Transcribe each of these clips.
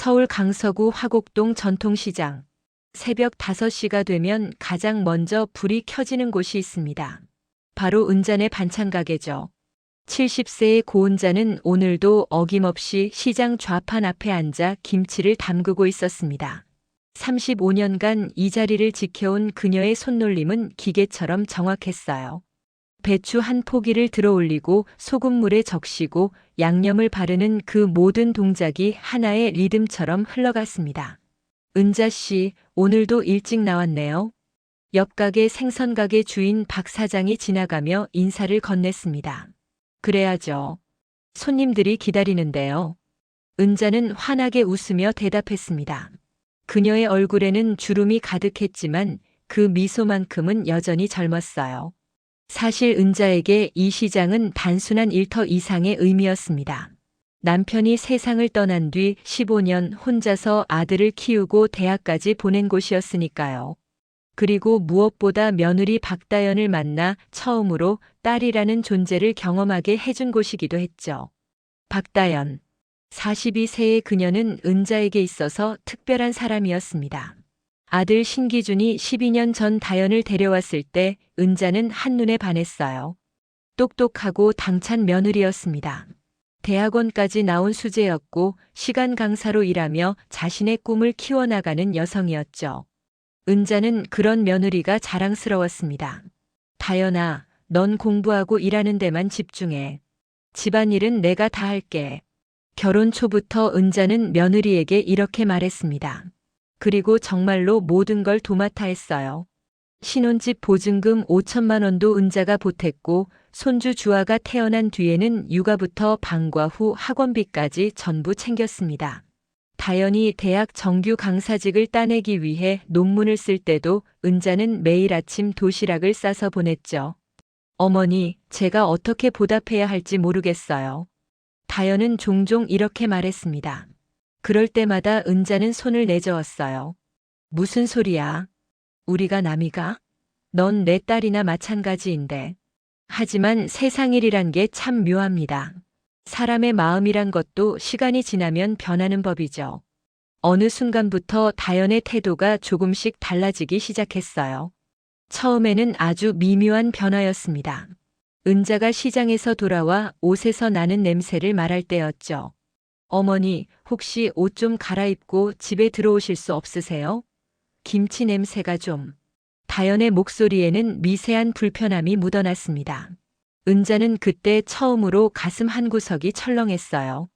서울 강서구 화곡동 전통시장. 새벽 5시가 되면 가장 먼저 불이 켜지는 곳이 있습니다. 바로 은잔의 반찬가게죠. 70세의 고은자는 오늘도 어김없이 시장 좌판 앞에 앉아 김치를 담그고 있었습니다. 35년간 이 자리를 지켜온 그녀의 손놀림은 기계처럼 정확했어요. 배추 한 포기를 들어 올리고 소금물에 적시고 양념을 바르는 그 모든 동작이 하나의 리듬처럼 흘러갔습니다. 은자 씨, 오늘도 일찍 나왔네요. 옆 가게 생선가게 주인 박 사장이 지나가며 인사를 건넸습니다. 그래야죠. 손님들이 기다리는데요. 은자는 환하게 웃으며 대답했습니다. 그녀의 얼굴에는 주름이 가득했지만 그 미소만큼은 여전히 젊었어요. 사실 은자에게 이 시장은 단순한 일터 이상의 의미였습니다. 남편이 세상을 떠난 뒤 15년 혼자서 아들을 키우고 대학까지 보낸 곳이었으니까요. 그리고 무엇보다 며느리 박다연을 만나 처음으로 딸이라는 존재를 경험하게 해준 곳이기도 했죠. 박다연. 42세의 그녀는 은자에게 있어서 특별한 사람이었습니다. 아들 신기준이 12년 전 다연을 데려왔을 때 은자는 한눈에 반했어요. 똑똑하고 당찬 며느리였습니다. 대학원까지 나온 수재였고 시간 강사로 일하며 자신의 꿈을 키워나가는 여성이었죠. 은자는 그런 며느리가 자랑스러웠습니다. 다연아, 넌 공부하고 일하는 데만 집중해. 집안일은 내가 다 할게. 결혼 초부터 은자는 며느리에게 이렇게 말했습니다. 그리고 정말로 모든 걸 도맡아 했어요. 신혼집 보증금 5천만 원도 은자가 보탰고 손주 주아가 태어난 뒤에는 육아부터 방과 후 학원비까지 전부 챙겼습니다. 다연이 대학 정규 강사직을 따내기 위해 논문을 쓸 때도 은자는 매일 아침 도시락을 싸서 보냈죠. 어머니, 제가 어떻게 보답해야 할지 모르겠어요. 다연은 종종 이렇게 말했습니다. 그럴 때마다 은자는 손을 내저었어요. 무슨 소리야? 우리가 남이가? 넌 내 딸이나 마찬가지인데. 하지만 세상 일이란 게 참 묘합니다. 사람의 마음이란 것도 시간이 지나면 변하는 법이죠. 어느 순간부터 다연의 태도가 조금씩 달라지기 시작했어요. 처음에는 아주 미묘한 변화였습니다. 은자가 시장에서 돌아와 옷에서 나는 냄새를 말할 때였죠. 어머니, 혹시 옷 좀 갈아입고 집에 들어오실 수 없으세요? 김치 냄새가 좀. 다연의 목소리에는 미세한 불편함이 묻어났습니다. 은자는 그때 처음으로 가슴 한구석이 철렁했어요.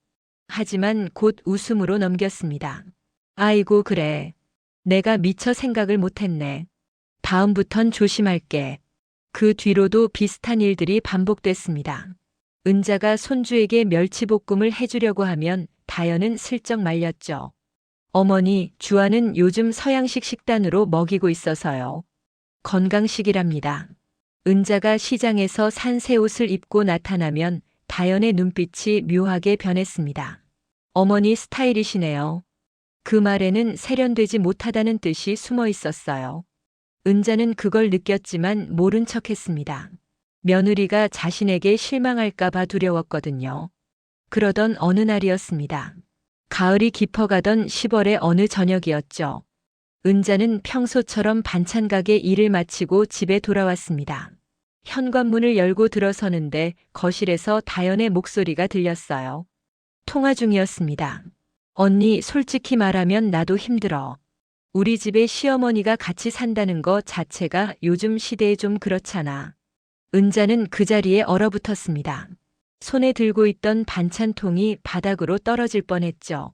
하지만 곧 웃음으로 넘겼습니다. 아이고 그래. 내가 미처 생각을 못했네. 다음부턴 조심할게. 그 뒤로도 비슷한 일들이 반복됐습니다. 은자가 손주에게 멸치볶음을 해주려고 하면 다연은 슬쩍 말렸죠. 어머니, 주아는 요즘 서양식 식단으로 먹이고 있어서요. 건강식이랍니다. 은자가 시장에서 산 새 옷을 입고 나타나면 다연의 눈빛이 묘하게 변했습니다. 어머니 스타일이시네요. 그 말에는 세련되지 못하다는 뜻이 숨어 있었어요. 은자는 그걸 느꼈지만 모른 척했습니다. 며느리가 자신에게 실망할까봐 두려웠거든요. 그러던 어느 날이었습니다. 가을이 깊어가던 10월의 어느 저녁이었죠. 은자는 평소처럼 반찬가게 일을 마치고 집에 돌아왔습니다. 현관문을 열고 들어서는데 거실에서 다연의 목소리가 들렸어요. 통화 중이었습니다. 언니, 솔직히 말하면 나도 힘들어. 우리 집에 시어머니가 같이 산다는 거 자체가 요즘 시대에 좀 그렇잖아. 은자는 그 자리에 얼어붙었습니다. 손에 들고 있던 반찬통이 바닥으로 떨어질 뻔했죠.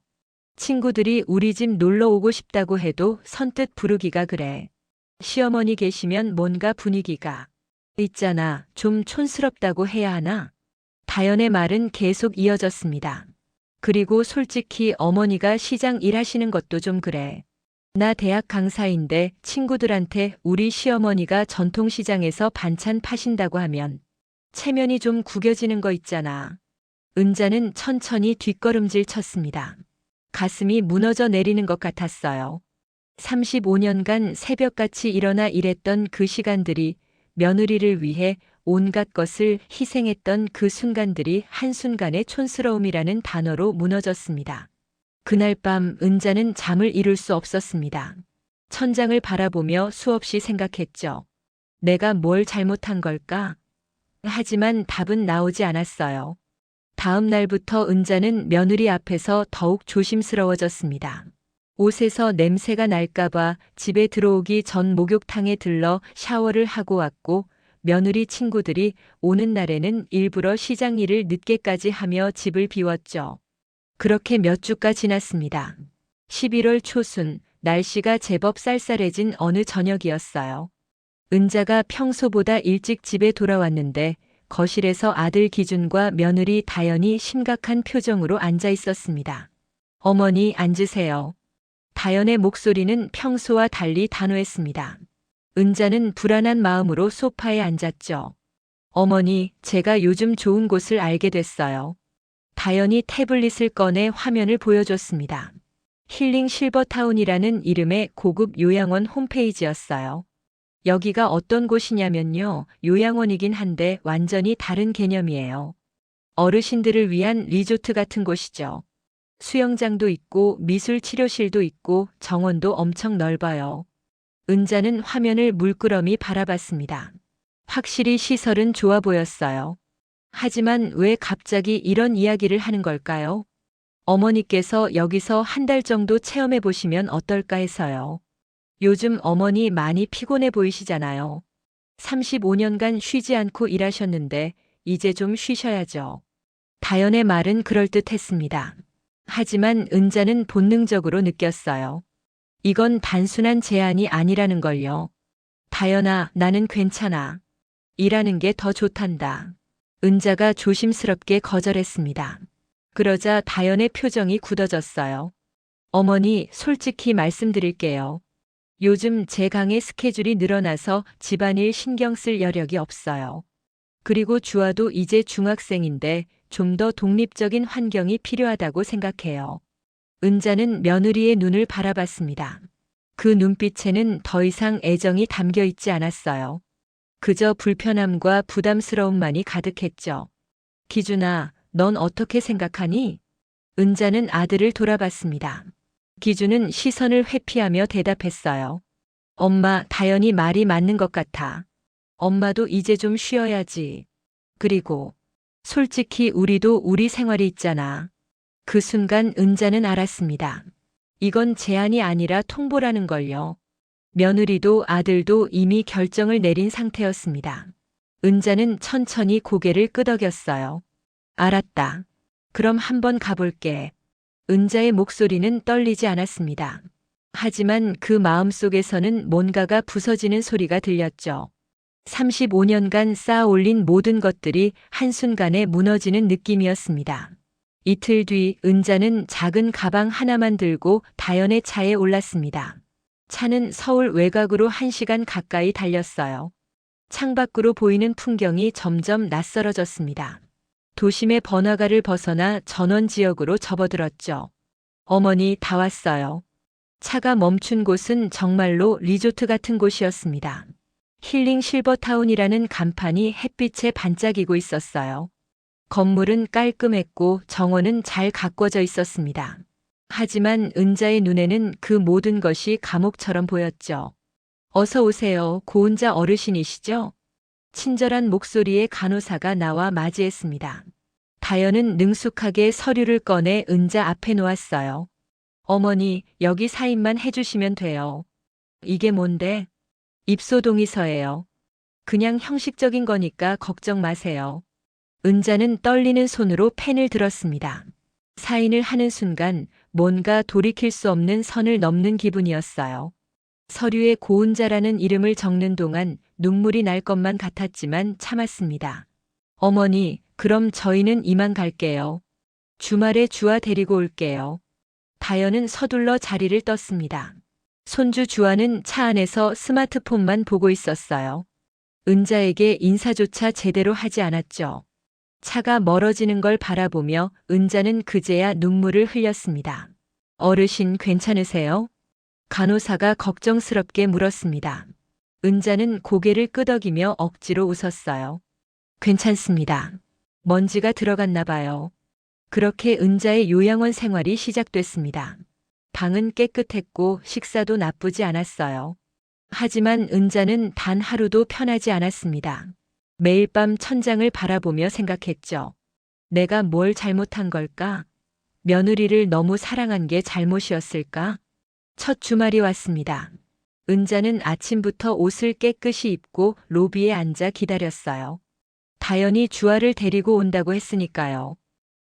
친구들이 우리 집 놀러 오고 싶다고 해도 선뜻 부르기가 그래. 시어머니 계시면 뭔가 분위기가 있잖아. 좀 촌스럽다고 해야 하나? 다연의 말은 계속 이어졌습니다. 그리고 솔직히 어머니가 시장 일하시는 것도 좀 그래. 나 대학 강사인데 친구들한테 우리 시어머니가 전통시장에서 반찬 파신다고 하면 체면이 좀 구겨지는 거 있잖아. 은자는 천천히 뒷걸음질 쳤습니다. 가슴이 무너져 내리는 것 같았어요. 35년간 새벽같이 일어나 일했던 그 시간들이, 며느리를 위해 온갖 것을 희생했던 그 순간들이 한순간에 촌스러움이라는 단어로 무너졌습니다. 그날 밤 은자는 잠을 이룰 수 없었습니다. 천장을 바라보며 수없이 생각했죠. 내가 뭘 잘못한 걸까? 하지만 답은 나오지 않았어요. 다음 날부터 은자는 며느리 앞에서 더욱 조심스러워졌습니다. 옷에서 냄새가 날까봐 집에 들어오기 전 목욕탕에 들러 샤워를 하고 왔고, 며느리 친구들이 오는 날에는 일부러 시장 일을 늦게까지 하며 집을 비웠죠. 그렇게 몇 주가 지났습니다. 11월 초순, 날씨가 제법 쌀쌀해진 어느 저녁이었어요. 은자가 평소보다 일찍 집에 돌아왔는데 거실에서 아들 기준과 며느리 다연이 심각한 표정으로 앉아 있었습니다. 어머니 앉으세요. 다연의 목소리는 평소와 달리 단호했습니다. 은자는 불안한 마음으로 소파에 앉았죠. 어머니, 제가 요즘 좋은 곳을 알게 됐어요. 다연이 태블릿을 꺼내 화면을 보여줬습니다. 힐링 실버타운이라는 이름의 고급 요양원 홈페이지였어요. 여기가 어떤 곳이냐면요. 요양원이긴 한데 완전히 다른 개념이에요. 어르신들을 위한 리조트 같은 곳이죠. 수영장도 있고 미술 치료실도 있고 정원도 엄청 넓어요. 은자는 화면을 물끄러미 바라봤습니다. 확실히 시설은 좋아 보였어요. 하지만 왜 갑자기 이런 이야기를 하는 걸까요? 어머니께서 여기서 한 달 정도 체험해 보시면 어떨까 해서요. 요즘 어머니 많이 피곤해 보이시잖아요. 35년간 쉬지 않고 일하셨는데 이제 좀 쉬셔야죠. 다연의 말은 그럴듯했습니다. 하지만 은자는 본능적으로 느꼈어요. 이건 단순한 제안이 아니라는 걸요. 다연아, 나는 괜찮아. 일하는 게 더 좋단다. 은자가 조심스럽게 거절했습니다. 그러자 다연의 표정이 굳어졌어요. 어머니, 솔직히 말씀드릴게요. 요즘 제 강의 스케줄이 늘어나서 집안일 신경 쓸 여력이 없어요. 그리고 주아도 이제 중학생인데 좀 더 독립적인 환경이 필요하다고 생각해요. 은자는 며느리의 눈을 바라봤습니다. 그 눈빛에는 더 이상 애정이 담겨 있지 않았어요. 그저 불편함과 부담스러움만이 가득했죠. 기준아, 넌 어떻게 생각하니? 은자는 아들을 돌아봤습니다. 기준은 시선을 회피하며 대답했어요. 엄마, 다연이 말이 맞는 것 같아. 엄마도 이제 좀 쉬어야지. 그리고 솔직히 우리도 우리 생활이 있잖아. 그 순간 은자는 알았습니다. 이건 제안이 아니라 통보라는 걸요. 며느리도 아들도 이미 결정을 내린 상태였습니다. 은자는 천천히 고개를 끄덕였어요. 알았다. 그럼 한번 가볼게. 은자의 목소리는 떨리지 않았습니다. 하지만 그 마음속에서는 뭔가가 부서지는 소리가 들렸죠. 35년간 쌓아 올린 모든 것들이 한순간에 무너지는 느낌이었습니다. 이틀 뒤 은자는 작은 가방 하나만 들고 다연의 차에 올랐습니다. 차는 서울 외곽으로 1시간 가까이 달렸어요. 창밖으로 보이는 풍경이 점점 낯설어졌습니다. 도심의 번화가를 벗어나 전원 지역으로 접어들었죠. 어머니, 다 왔어요. 차가 멈춘 곳은 정말로 리조트 같은 곳이었습니다. 힐링 실버타운이라는 간판이 햇빛에 반짝이고 있었어요. 건물은 깔끔했고 정원은 잘 가꿔져 있었습니다. 하지만 은자의 눈에는 그 모든 것이 감옥처럼 보였죠. 어서 오세요. 고은자 어르신이시죠? 친절한 목소리의 간호사가 나와 맞이했습니다. 다연은 능숙하게 서류를 꺼내 은자 앞에 놓았어요. 어머니, 여기 사인만 해주시면 돼요. 이게 뭔데? 입소 동의서예요. 그냥 형식적인 거니까 걱정 마세요. 은자는 떨리는 손으로 펜을 들었습니다. 사인을 하는 순간 뭔가 돌이킬 수 없는 선을 넘는 기분이었어요. 서류에 고은자라는 이름을 적는 동안 눈물이 날 것만 같았지만 참았습니다. 어머니, 그럼 저희는 이만 갈게요. 주말에 주아 데리고 올게요. 다연은 서둘러 자리를 떴습니다. 손주 주아는 차 안에서 스마트폰만 보고 있었어요. 은자에게 인사조차 제대로 하지 않았죠. 차가 멀어지는 걸 바라보며 은자는 그제야 눈물을 흘렸습니다. 어르신 괜찮으세요? 간호사가 걱정스럽게 물었습니다. 은자는 고개를 끄덕이며 억지로 웃었어요. 괜찮습니다. 먼지가 들어갔나 봐요. 그렇게 은자의 요양원 생활이 시작됐습니다. 방은 깨끗했고 식사도 나쁘지 않았어요. 하지만 은자는 단 하루도 편하지 않았습니다. 매일 밤 천장을 바라보며 생각했죠. 내가 뭘 잘못한 걸까? 며느리를 너무 사랑한 게 잘못이었을까? 첫 주말이 왔습니다. 은자는 아침부터 옷을 깨끗이 입고 로비에 앉아 기다렸어요. 다연이 주아를 데리고 온다고 했으니까요.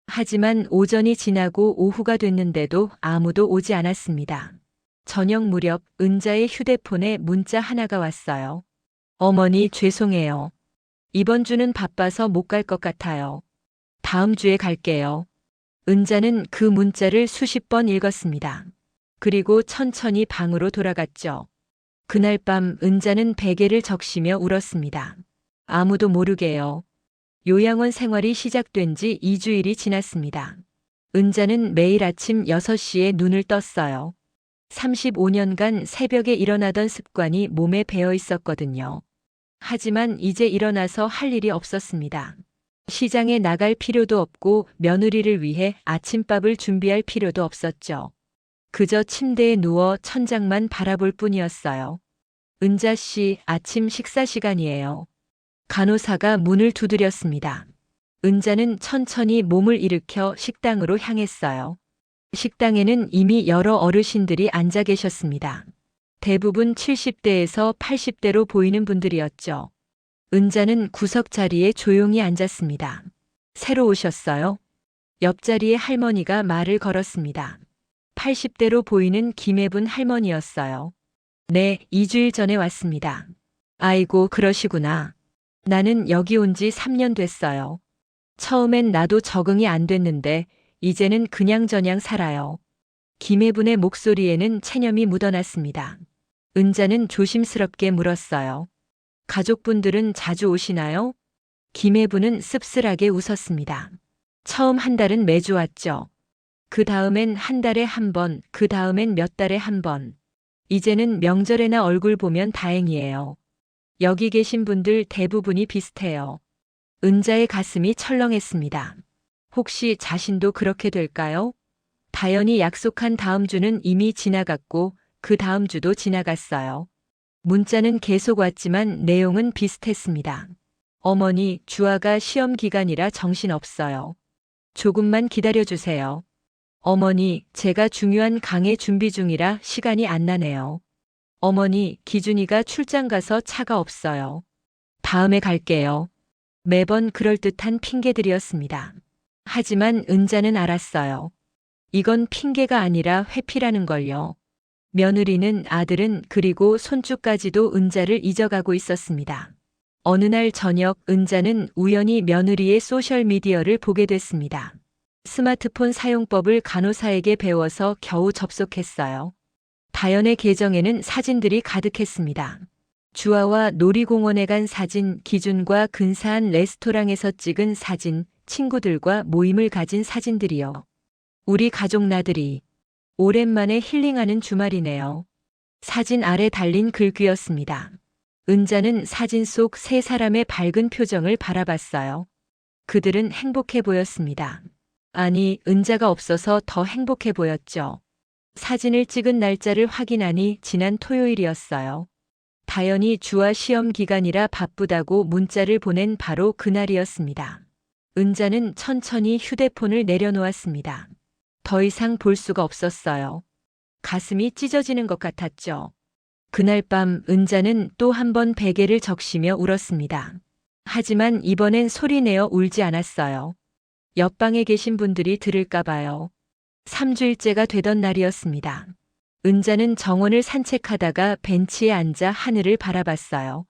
하지만 오전이 지나고 오후가 됐는데도 아무도 오지 않았습니다. 저녁 무렵 은자의 휴대폰에 문자 하나가 왔어요. 어머니 죄송해요. 이번 주는 바빠서 못 갈 것 같아요. 다음 주에 갈게요. 은자는 그 문자를 수십 번 읽었습니다. 그리고 천천히 방으로 돌아갔죠. 그날 밤 은자는 베개를 적시며 울었습니다. 아무도 모르게요. 요양원 생활이 시작된 지 2주일이 지났습니다. 은자는 매일 아침 6시에 눈을 떴어요. 35년간 새벽에 일어나던 습관이 몸에 배어 있었거든요. 하지만 이제 일어나서 할 일이 없었습니다. 시장에 나갈 필요도 없고 며느리를 위해 아침밥을 준비할 필요도 없었죠. 그저 침대에 누워 천장만 바라볼 뿐이었어요. 은자 씨, 아침 식사 시간이에요. 간호사가 문을 두드렸습니다. 은자는 천천히 몸을 일으켜 식당으로 향했어요. 식당에는 이미 여러 어르신들이 앉아 계셨습니다. 대부분 70대에서 80대로 보이는 분들이었죠. 은자는 구석 자리에 조용히 앉았습니다. 새로 오셨어요? 옆자리에 할머니가 말을 걸었습니다. 80대로 보이는 김혜분 할머니였어요. 네, 2주일 전에 왔습니다. 아이고, 그러시구나. 나는 여기 온 지 3년 됐어요. 처음엔 나도 적응이 안 됐는데 이제는 그냥저냥 살아요. 김혜분의 목소리에는 체념이 묻어났습니다. 은자는 조심스럽게 물었어요. 가족분들은 자주 오시나요? 김혜분은 씁쓸하게 웃었습니다. 처음 한 달은 매주 왔죠. 그 다음엔 한 달에 한 번, 그 다음엔 몇 달에 한 번. 이제는 명절에나 얼굴 보면 다행이에요. 여기 계신 분들 대부분이 비슷해요. 은자의 가슴이 철렁했습니다. 혹시 자신도 그렇게 될까요? 다연이 약속한 다음 주는 이미 지나갔고 그 다음 주도 지나갔어요. 문자는 계속 왔지만 내용은 비슷했습니다. 어머니, 주아가 시험 기간이라 정신없어요. 조금만 기다려주세요. 어머니, 제가 중요한 강의 준비 중이라 시간이 안 나네요. 어머니, 기준이가 출장 가서 차가 없어요. 다음에 갈게요. 매번 그럴듯한 핑계들이었습니다. 하지만 은자는 알았어요. 이건 핑계가 아니라 회피라는 걸요. 며느리는, 아들은, 그리고 손주까지도 은자를 잊어가고 있었습니다. 어느 날 저녁 은자는 우연히 며느리의 소셜미디어를 보게 됐습니다. 스마트폰 사용법을 간호사에게 배워서 겨우 접속했어요. 다연의 계정에는 사진들이 가득했습니다. 주아와 놀이공원에 간 사진, 기준과 근사한 레스토랑에서 찍은 사진, 친구들과 모임을 가진 사진들이요. 우리 가족 나들이. 오랜만에 힐링하는 주말이네요. 사진 아래 달린 글귀였습니다. 은자는 사진 속 세 사람의 밝은 표정을 바라봤어요. 그들은 행복해 보였습니다. 아니, 은자가 없어서 더 행복해 보였죠. 사진을 찍은 날짜를 확인하니 지난 토요일이었어요. 다연이 주아 시험 기간이라 바쁘다고 문자를 보낸 바로 그날이었습니다. 은자는 천천히 휴대폰을 내려놓았습니다. 더 이상 볼 수가 없었어요. 가슴이 찢어지는 것 같았죠. 그날 밤 은자는 또 한 번 베개를 적시며 울었습니다. 하지만 이번엔 소리내어 울지 않았어요. 옆방에 계신 분들이 들을까 봐요. 3주일째가 되던 날이었습니다. 은자는 정원을 산책하다가 벤치에 앉아 하늘을 바라봤어요.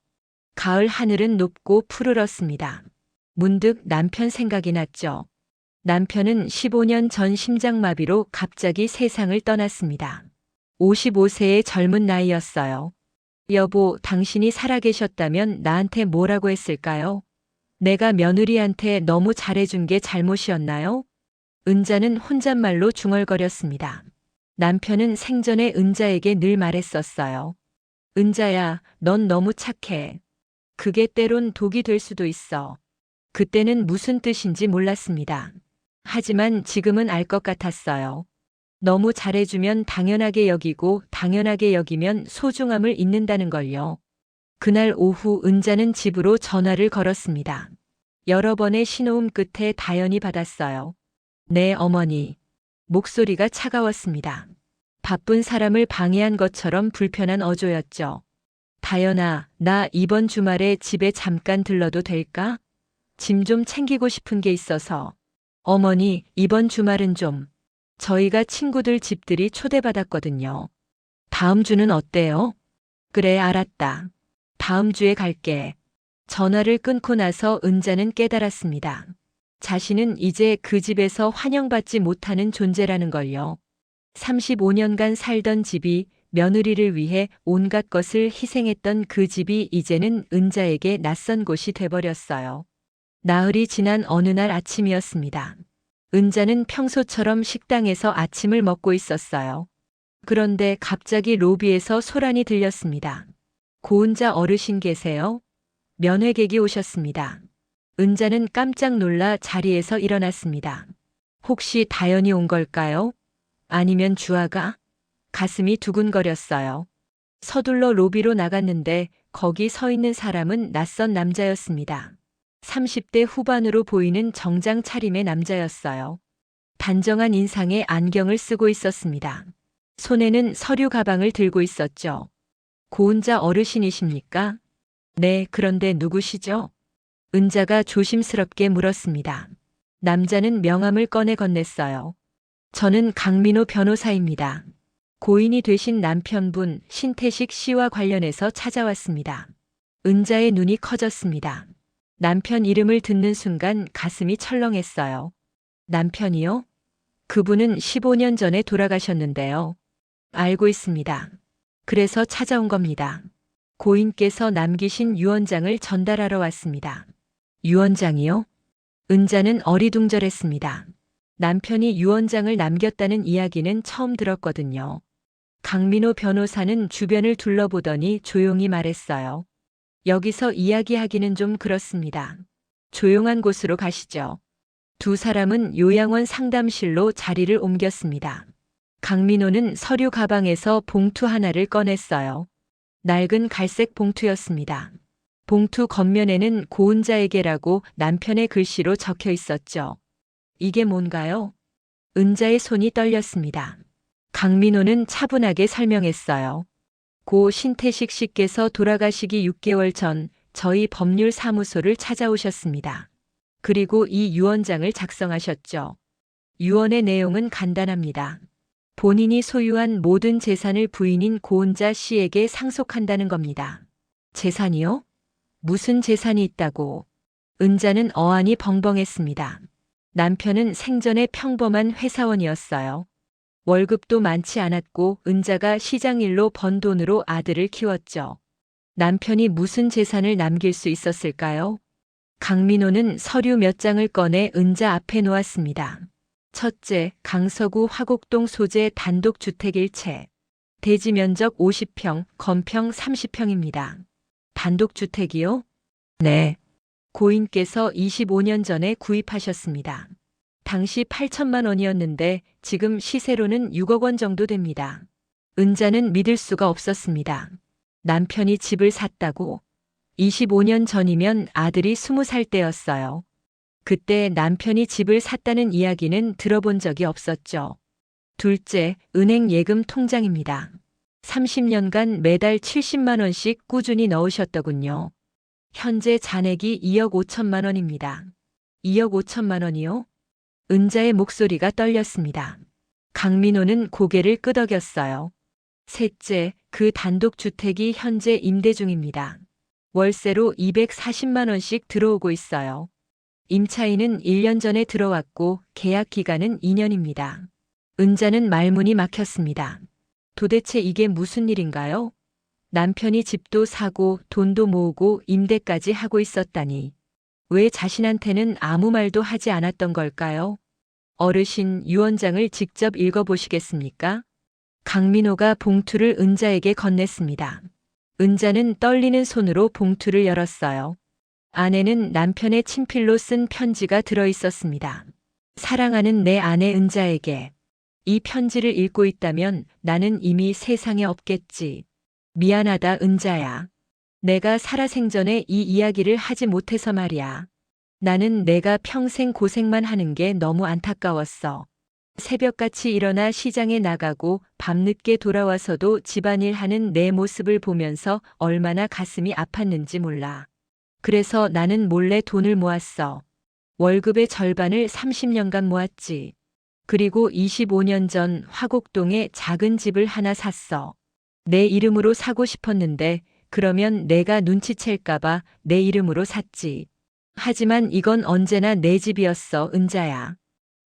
가을 하늘은 높고 푸르렀습니다. 문득 남편 생각이 났죠. 남편은 15년 전 심장마비로 갑자기 세상을 떠났습니다. 55세의 젊은 나이였어요. 여보, 당신이 살아계셨다면 나한테 뭐라고 했을까요? 내가 며느리한테 너무 잘해준 게 잘못이었나요? 은자는 혼잣말로 중얼거렸습니다. 남편은 생전에 은자에게 늘 말했었어요. 은자야, 넌 너무 착해. 그게 때론 독이 될 수도 있어. 그때는 무슨 뜻인지 몰랐습니다. 하지만 지금은 알 것 같았어요. 너무 잘해주면 당연하게 여기고 당연하게 여기면 소중함을 잊는다는 걸요. 그날 오후 은자는 집으로 전화를 걸었습니다. 여러 번의 신호음 끝에 다연이 받았어요. 네, 어머니. 목소리가 차가웠습니다. 바쁜 사람을 방해한 것처럼 불편한 어조였죠. 다연아, 나 이번 주말에 집에 잠깐 들러도 될까? 짐 좀 챙기고 싶은 게 있어서. 어머니, 이번 주말은 좀. 저희가 친구들 집들이 초대받았거든요. 다음 주는 어때요? 그래, 알았다. 다음 주에 갈게. 전화를 끊고 나서 은자는 깨달았습니다. 자신은 이제 그 집에서 환영받지 못하는 존재라는 걸요. 35년간 살던 집이 며느리를 위해 온갖 것을 희생했던 그 집이 이제는 은자에게 낯선 곳이 돼버렸어요. 나흘이 지난 어느 날 아침이었습니다. 은자는 평소처럼 식당에서 아침을 먹고 있었어요. 그런데 갑자기 로비에서 소란이 들렸습니다. 고은자 어르신 계세요? 면회객이 오셨습니다. 은자는 깜짝 놀라 자리에서 일어났습니다. 혹시 다연이 온 걸까요? 아니면 주아가? 가슴이 두근거렸어요. 서둘러 로비로 나갔는데 거기 서 있는 사람은 낯선 남자였습니다. 30대 후반으로 보이는 정장 차림의 남자였어요. 단정한 인상에 안경을 쓰고 있었습니다. 손에는 서류 가방을 들고 있었죠. 고은자 어르신이십니까? 네, 그런데 누구시죠? 은자가 조심스럽게 물었습니다. 남자는 명함을 꺼내 건넸어요. 저는 강민호 변호사입니다. 고인이 되신 남편분 신태식 씨와 관련해서 찾아왔습니다. 은자의 눈이 커졌습니다. 남편 이름을 듣는 순간 가슴이 철렁했어요. 남편이요? 그분은 15년 전에 돌아가셨는데요. 알고 있습니다. 그래서 찾아온 겁니다. 고인께서 남기신 유언장을 전달하러 왔습니다. 유언장이요? 은자는 어리둥절했습니다. 남편이 유언장을 남겼다는 이야기는 처음 들었거든요. 강민호 변호사는 주변을 둘러보더니 조용히 말했어요. 여기서 이야기하기는 좀 그렇습니다. 조용한 곳으로 가시죠. 두 사람은 요양원 상담실로 자리를 옮겼습니다. 강민호는 서류 가방에서 봉투 하나를 꺼냈어요. 낡은 갈색 봉투였습니다. 봉투 겉면에는 고은자에게라고 남편의 글씨로 적혀 있었죠. 이게 뭔가요? 은자의 손이 떨렸습니다. 강민호는 차분하게 설명했어요. 고 신태식 씨께서 돌아가시기 6개월 전 저희 법률사무소를 찾아오셨습니다. 그리고 이 유언장을 작성하셨죠. 유언의 내용은 간단합니다. 본인이 소유한 모든 재산을 부인인 고은자 씨에게 상속한다는 겁니다. 재산이요? 무슨 재산이 있다고? 은자는 어안이 벙벙했습니다. 남편은 생전에 평범한 회사원이었어요. 월급도 많지 않았고 은자가 시장 일로 번 돈으로 아들을 키웠죠. 남편이 무슨 재산을 남길 수 있었을까요? 강민호는 서류 몇 장을 꺼내 은자 앞에 놓았습니다. 첫째, 강서구 화곡동 소재 단독주택 일체. 대지 면적 50평, 건평 30평입니다. 단독주택이요? 네. 고인께서 25년 전에 구입하셨습니다. 당시 8천만 원이었는데 지금 시세로는 6억 원 정도 됩니다. 은자는 믿을 수가 없었습니다. 남편이 집을 샀다고? 25년 전이면 아들이 20살 때였어요. 그때 남편이 집을 샀다는 이야기는 들어본 적이 없었죠. 둘째, 은행 예금 통장입니다. 30년간 매달 70만 원씩 꾸준히 넣으셨더군요. 현재 잔액이 2억 5천만 원입니다. 2억 5천만 원이요? 은자의 목소리가 떨렸습니다. 강민호는 고개를 끄덕였어요. 셋째, 그 단독주택이 현재 임대 중입니다. 월세로 240만 원씩 들어오고 있어요. 임차인은 1년 전에 들어왔고 계약 기간은 2년입니다. 은자는 말문이 막혔습니다. 도대체 이게 무슨 일인가요? 남편이 집도 사고 돈도 모으고 임대까지 하고 있었다니. 왜 자신한테는 아무 말도 하지 않았던 걸까요? 어르신, 유언장을 직접 읽어보시겠습니까? 강민호가 봉투를 은자에게 건넸습니다. 은자는 떨리는 손으로 봉투를 열었어요. 안에는 남편의 친필로 쓴 편지가 들어 있었습니다. 사랑하는 내 아내 은자에게. 이 편지를 읽고 있다면 나는 이미 세상에 없겠지. 미안하다, 은자야. 내가 살아생전에 이 이야기를 하지 못해서 말이야. 나는 내가 평생 고생만 하는 게 너무 안타까웠어. 새벽같이 일어나 시장에 나가고 밤늦게 돌아와서도 집안일 하는 내 모습을 보면서 얼마나 가슴이 아팠는지 몰라. 그래서 나는 몰래 돈을 모았어. 월급의 절반을 30년간 모았지. 그리고 25년 전 화곡동에 작은 집을 하나 샀어. 내 이름으로 사고 싶었는데 그러면 내가 눈치챌까봐 내 이름으로 샀지. 하지만 이건 언제나 내 집이었어, 은자야.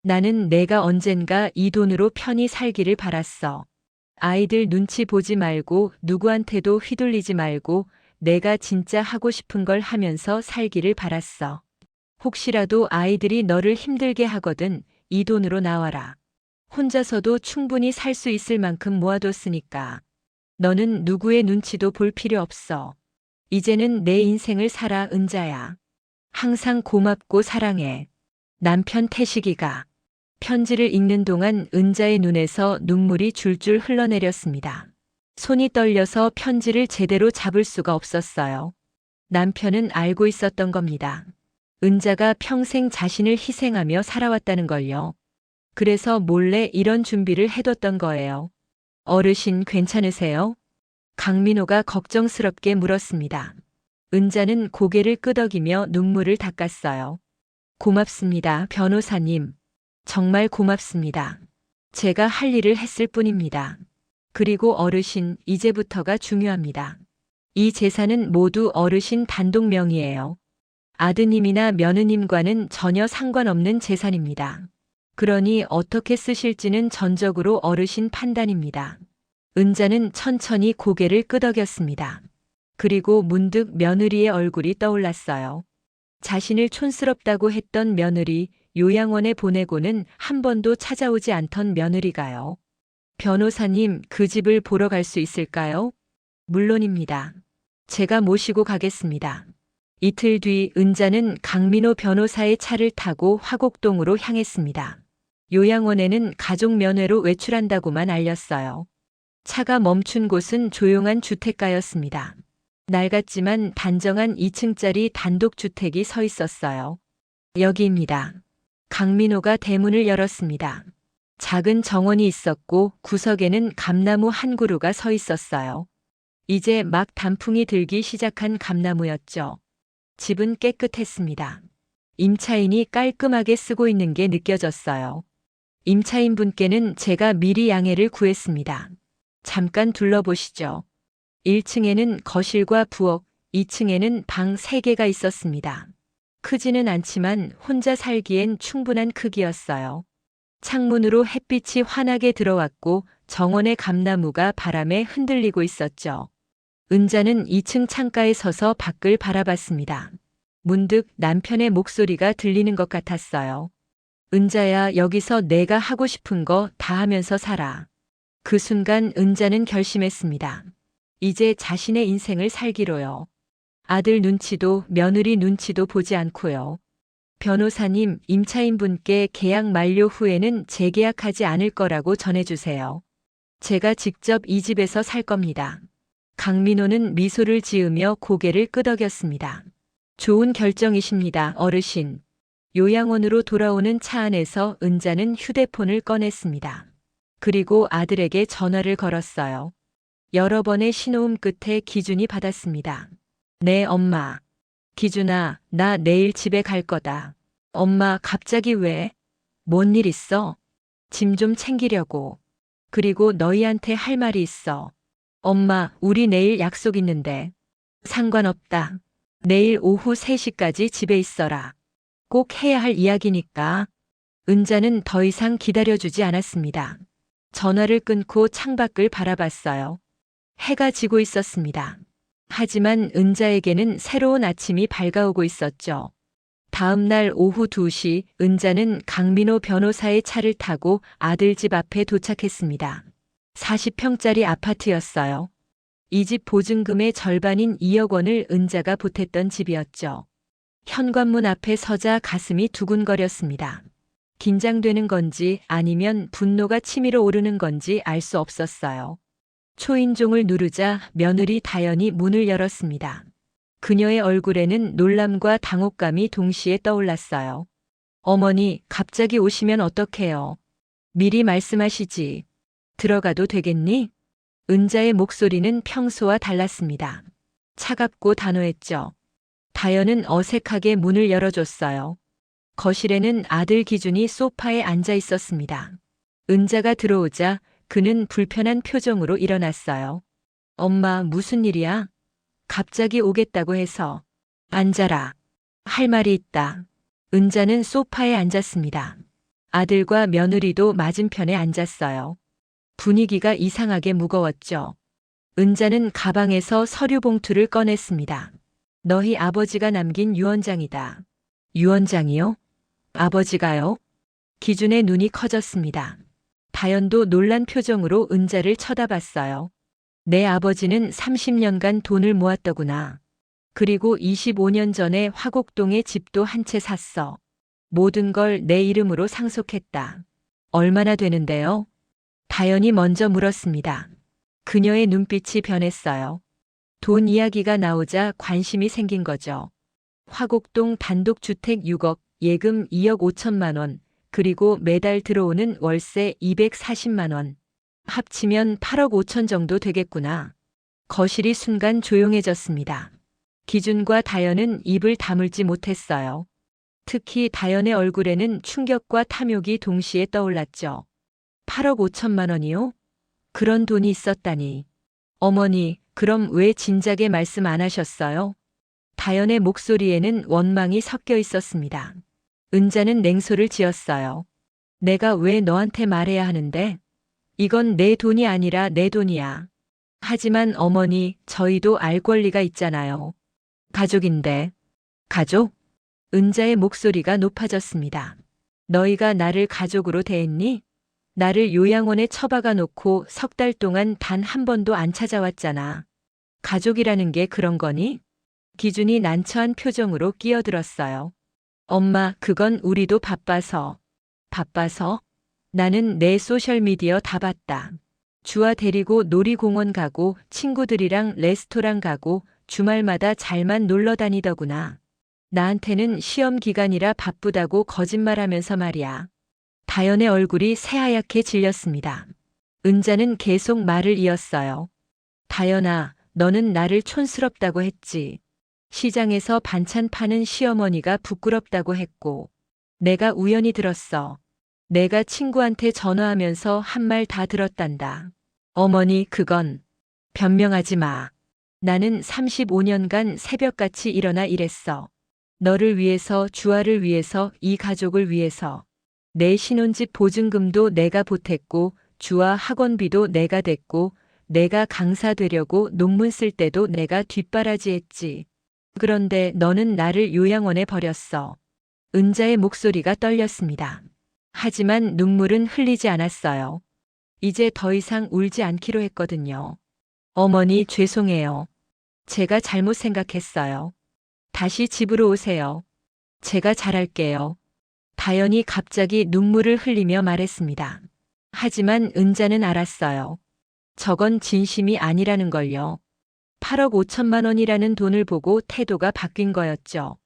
나는 내가 언젠가 이 돈으로 편히 살기를 바랐어. 아이들 눈치 보지 말고 누구한테도 휘둘리지 말고 내가 진짜 하고 싶은 걸 하면서 살기를 바랐어. 혹시라도 아이들이 너를 힘들게 하거든 이 돈으로 나와라. 혼자서도 충분히 살 수 있을 만큼 모아뒀으니까. 너는 누구의 눈치도 볼 필요 없어. 이제는 내 인생을 살아, 은자야. 항상 고맙고 사랑해. 남편 태식이가. 편지를 읽는 동안 은자의 눈에서 눈물이 줄줄 흘러내렸습니다. 손이 떨려서 편지를 제대로 잡을 수가 없었어요. 남편은 알고 있었던 겁니다. 은자가 평생 자신을 희생하며 살아왔다는 걸요. 그래서 몰래 이런 준비를 해뒀던 거예요. 어르신 괜찮으세요? 강민호가 걱정스럽게 물었습니다. 은자는 고개를 끄덕이며 눈물을 닦았어요. 고맙습니다, 변호사님. 정말 고맙습니다. 제가 할 일을 했을 뿐입니다. 그리고 어르신, 이제부터가 중요합니다. 이 재산은 모두 어르신 단독 명의예요. 아드님이나 며느님과는 전혀 상관없는 재산입니다. 그러니 어떻게 쓰실지는 전적으로 어르신 판단입니다. 은자는 천천히 고개를 끄덕였습니다. 그리고 문득 며느리의 얼굴이 떠올랐어요. 자신을 촌스럽다고 했던 며느리, 요양원에 보내고는 한 번도 찾아오지 않던 며느리가요. 변호사님, 그 집을 보러 갈 수 있을까요? 물론입니다. 제가 모시고 가겠습니다. 이틀 뒤 은자는 강민호 변호사의 차를 타고 화곡동으로 향했습니다. 요양원에는 가족 면회로 외출한다고만 알렸어요. 차가 멈춘 곳은 조용한 주택가였습니다. 낡았지만 단정한 2층짜리 단독주택이 서 있었어요. 여기입니다. 강민호가 대문을 열었습니다. 작은 정원이 있었고 구석에는 감나무 한 그루가 서 있었어요. 이제 막 단풍이 들기 시작한 감나무였죠. 집은 깨끗했습니다. 임차인이 깔끔하게 쓰고 있는 게 느껴졌어요. 임차인 분께는 제가 미리 양해를 구했습니다. 잠깐 둘러보시죠. 1층에는 거실과 부엌, 2층에는 방 3개가 있었습니다. 크지는 않지만 혼자 살기엔 충분한 크기였어요. 창문으로 햇빛이 환하게 들어왔고 정원의 감나무가 바람에 흔들리고 있었죠. 은자는 2층 창가에 서서 밖을 바라봤습니다. 문득 남편의 목소리가 들리는 것 같았어요. 은자야, 여기서 내가 하고 싶은 거 다 하면서 살아. 그 순간 은자는 결심했습니다. 이제 자신의 인생을 살기로요. 아들 눈치도 며느리 눈치도 보지 않고요. 변호사님, 임차인분께 계약 만료 후에는 재계약하지 않을 거라고 전해주세요. 제가 직접 이 집에서 살 겁니다. 강민호는 미소를 지으며 고개를 끄덕였습니다. 좋은 결정이십니다, 어르신. 요양원으로 돌아오는 차 안에서 은자는 휴대폰을 꺼냈습니다. 그리고 아들에게 전화를 걸었어요. 여러 번의 신호음 끝에 기준이 받았습니다. 네, 엄마. 기준아, 나 내일 집에 갈 거다. 엄마, 갑자기 왜? 뭔 일 있어? 짐 좀 챙기려고. 그리고 너희한테 할 말이 있어. 엄마, 우리 내일 약속 있는데. 상관없다. 내일 오후 3시까지 집에 있어라. 꼭 해야 할 이야기니까. 은자는 더 이상 기다려주지 않았습니다. 전화를 끊고 창밖을 바라봤어요. 해가 지고 있었습니다. 하지만 은자에게는 새로운 아침이 밝아오고 있었죠. 다음 날 오후 2시 은자는 강민호 변호사의 차를 타고 아들 집 앞에 도착했습니다. 40평짜리 아파트였어요. 이 집 보증금의 절반인 2억 원을 은자가 보탰던 집이었죠. 현관문 앞에 서자 가슴이 두근거렸습니다. 긴장되는 건지 아니면 분노가 치밀어 오르는 건지 알 수 없었어요. 초인종을 누르자 며느리 다연이 문을 열었습니다. 그녀의 얼굴에는 놀람과 당혹감이 동시에 떠올랐어요. 어머니, 갑자기 오시면 어떡해요? 미리 말씀하시지. 들어가도 되겠니? 은자의 목소리는 평소와 달랐습니다. 차갑고 단호했죠. 다연은 어색하게 문을 열어줬어요. 거실에는 아들 기준이 소파에 앉아 있었습니다. 은자가 들어오자 그는 불편한 표정으로 일어났어요. 엄마, 무슨 일이야? 갑자기 오겠다고 해서. 앉아라. 할 말이 있다. 은자는 소파에 앉았습니다. 아들과 며느리도 맞은편에 앉았어요. 분위기가 이상하게 무거웠죠. 은자는 가방에서 서류 봉투를 꺼냈습니다. 너희 아버지가 남긴 유언장이다. 유언장이요? 아버지가요? 기준의 눈이 커졌습니다. 다연도 놀란 표정으로 은자를 쳐다봤어요. 내 아버지는 30년간 돈을 모았더구나. 그리고 25년 전에 화곡동에 집도 한 채 샀어. 모든 걸 내 이름으로 상속했다. 얼마나 되는데요? 다연이 먼저 물었습니다. 그녀의 눈빛이 변했어요. 돈 이야기가 나오자 관심이 생긴 거죠. 화곡동 단독주택 6억, 예금 2억 5천만 원, 그리고 매달 들어오는 월세 240만 원. 합치면 8억 5천 정도 되겠구나. 거실이 순간 조용해졌습니다. 기준과 다연은 입을 다물지 못했어요. 특히 다연의 얼굴에는 충격과 탐욕이 동시에 떠올랐죠. 8억 5천만 원이요? 그런 돈이 있었다니. 어머니, 그럼 왜 진작에 말씀 안 하셨어요? 다연의 목소리에는 원망이 섞여 있었습니다. 은자는 냉소를 지었어요. 내가 왜 너한테 말해야 하는데? 이건 내 돈이 아니라 내 돈이야. 하지만 어머니, 저희도 알 권리가 있잖아요. 가족인데. 가족? 은자의 목소리가 높아졌습니다. 너희가 나를 가족으로 대했니? 나를 요양원에 처박아 놓고 3달 동안 단 한 번도 안 찾아왔잖아. 가족이라는 게 그런 거니? 기준이 난처한 표정으로 끼어들었어요. 엄마, 그건 우리도 바빠서. 바빠서? 나는 내 소셜미디어 다 봤다. 주아 데리고 놀이공원 가고 친구들이랑 레스토랑 가고 주말마다 잘만 놀러 다니더구나. 나한테는 시험 기간이라 바쁘다고 거짓말하면서 말이야. 다연의 얼굴이 새하얗게 질렸습니다. 은자는 계속 말을 이었어요. 다연아, 너는 나를 촌스럽다고 했지. 시장에서 반찬 파는 시어머니가 부끄럽다고 했고, 내가 우연히 들었어. 내가 친구한테 전화하면서 한 말 다 들었단다. 어머니, 그건 변명하지 마. 나는 35년간 새벽같이 일어나 일했어. 너를 위해서, 주아를 위해서, 이 가족을 위해서. 내 신혼집 보증금도 내가 보탰고, 주아 학원비도 내가 댔고, 내가 강사 되려고 논문 쓸 때도 내가 뒷바라지했지. 그런데 너는 나를 요양원에 버렸어. 은자의 목소리가 떨렸습니다. 하지만 눈물은 흘리지 않았어요. 이제 더 이상 울지 않기로 했거든요. 어머니, 죄송해요. 제가 잘못 생각했어요. 다시 집으로 오세요. 제가 잘할게요. 다연이 갑자기 눈물을 흘리며 말했습니다. 하지만 은자는 알았어요. 저건 진심이 아니라는 걸요. 8억 5천만 원이라는 돈을 보고 태도가 바뀐 거였죠.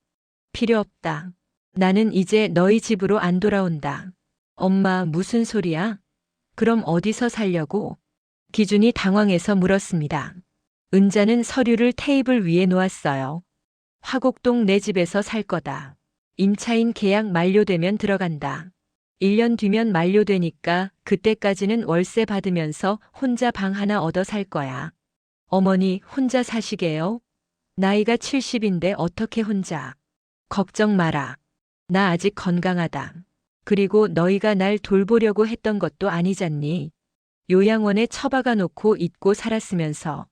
필요 없다. 나는 이제 너희 집으로 안 돌아온다. 엄마, 무슨 소리야? 그럼 어디서 살려고? 기준이 당황해서 물었습니다. 은자는 서류를 테이블 위에 놓았어요. 화곡동 내 집에서 살 거다. 임차인 계약 만료되면 들어간다. 1년 뒤면 만료되니까 그때까지는 월세 받으면서 혼자 방 하나 얻어 살 거야. 어머니, 혼자 사시게요? 나이가 70인데 어떻게 혼자? 걱정 마라. 나 아직 건강하다. 그리고 너희가 날 돌보려고 했던 것도 아니잖니. 요양원에 처박아 놓고 잊고 살았으면서.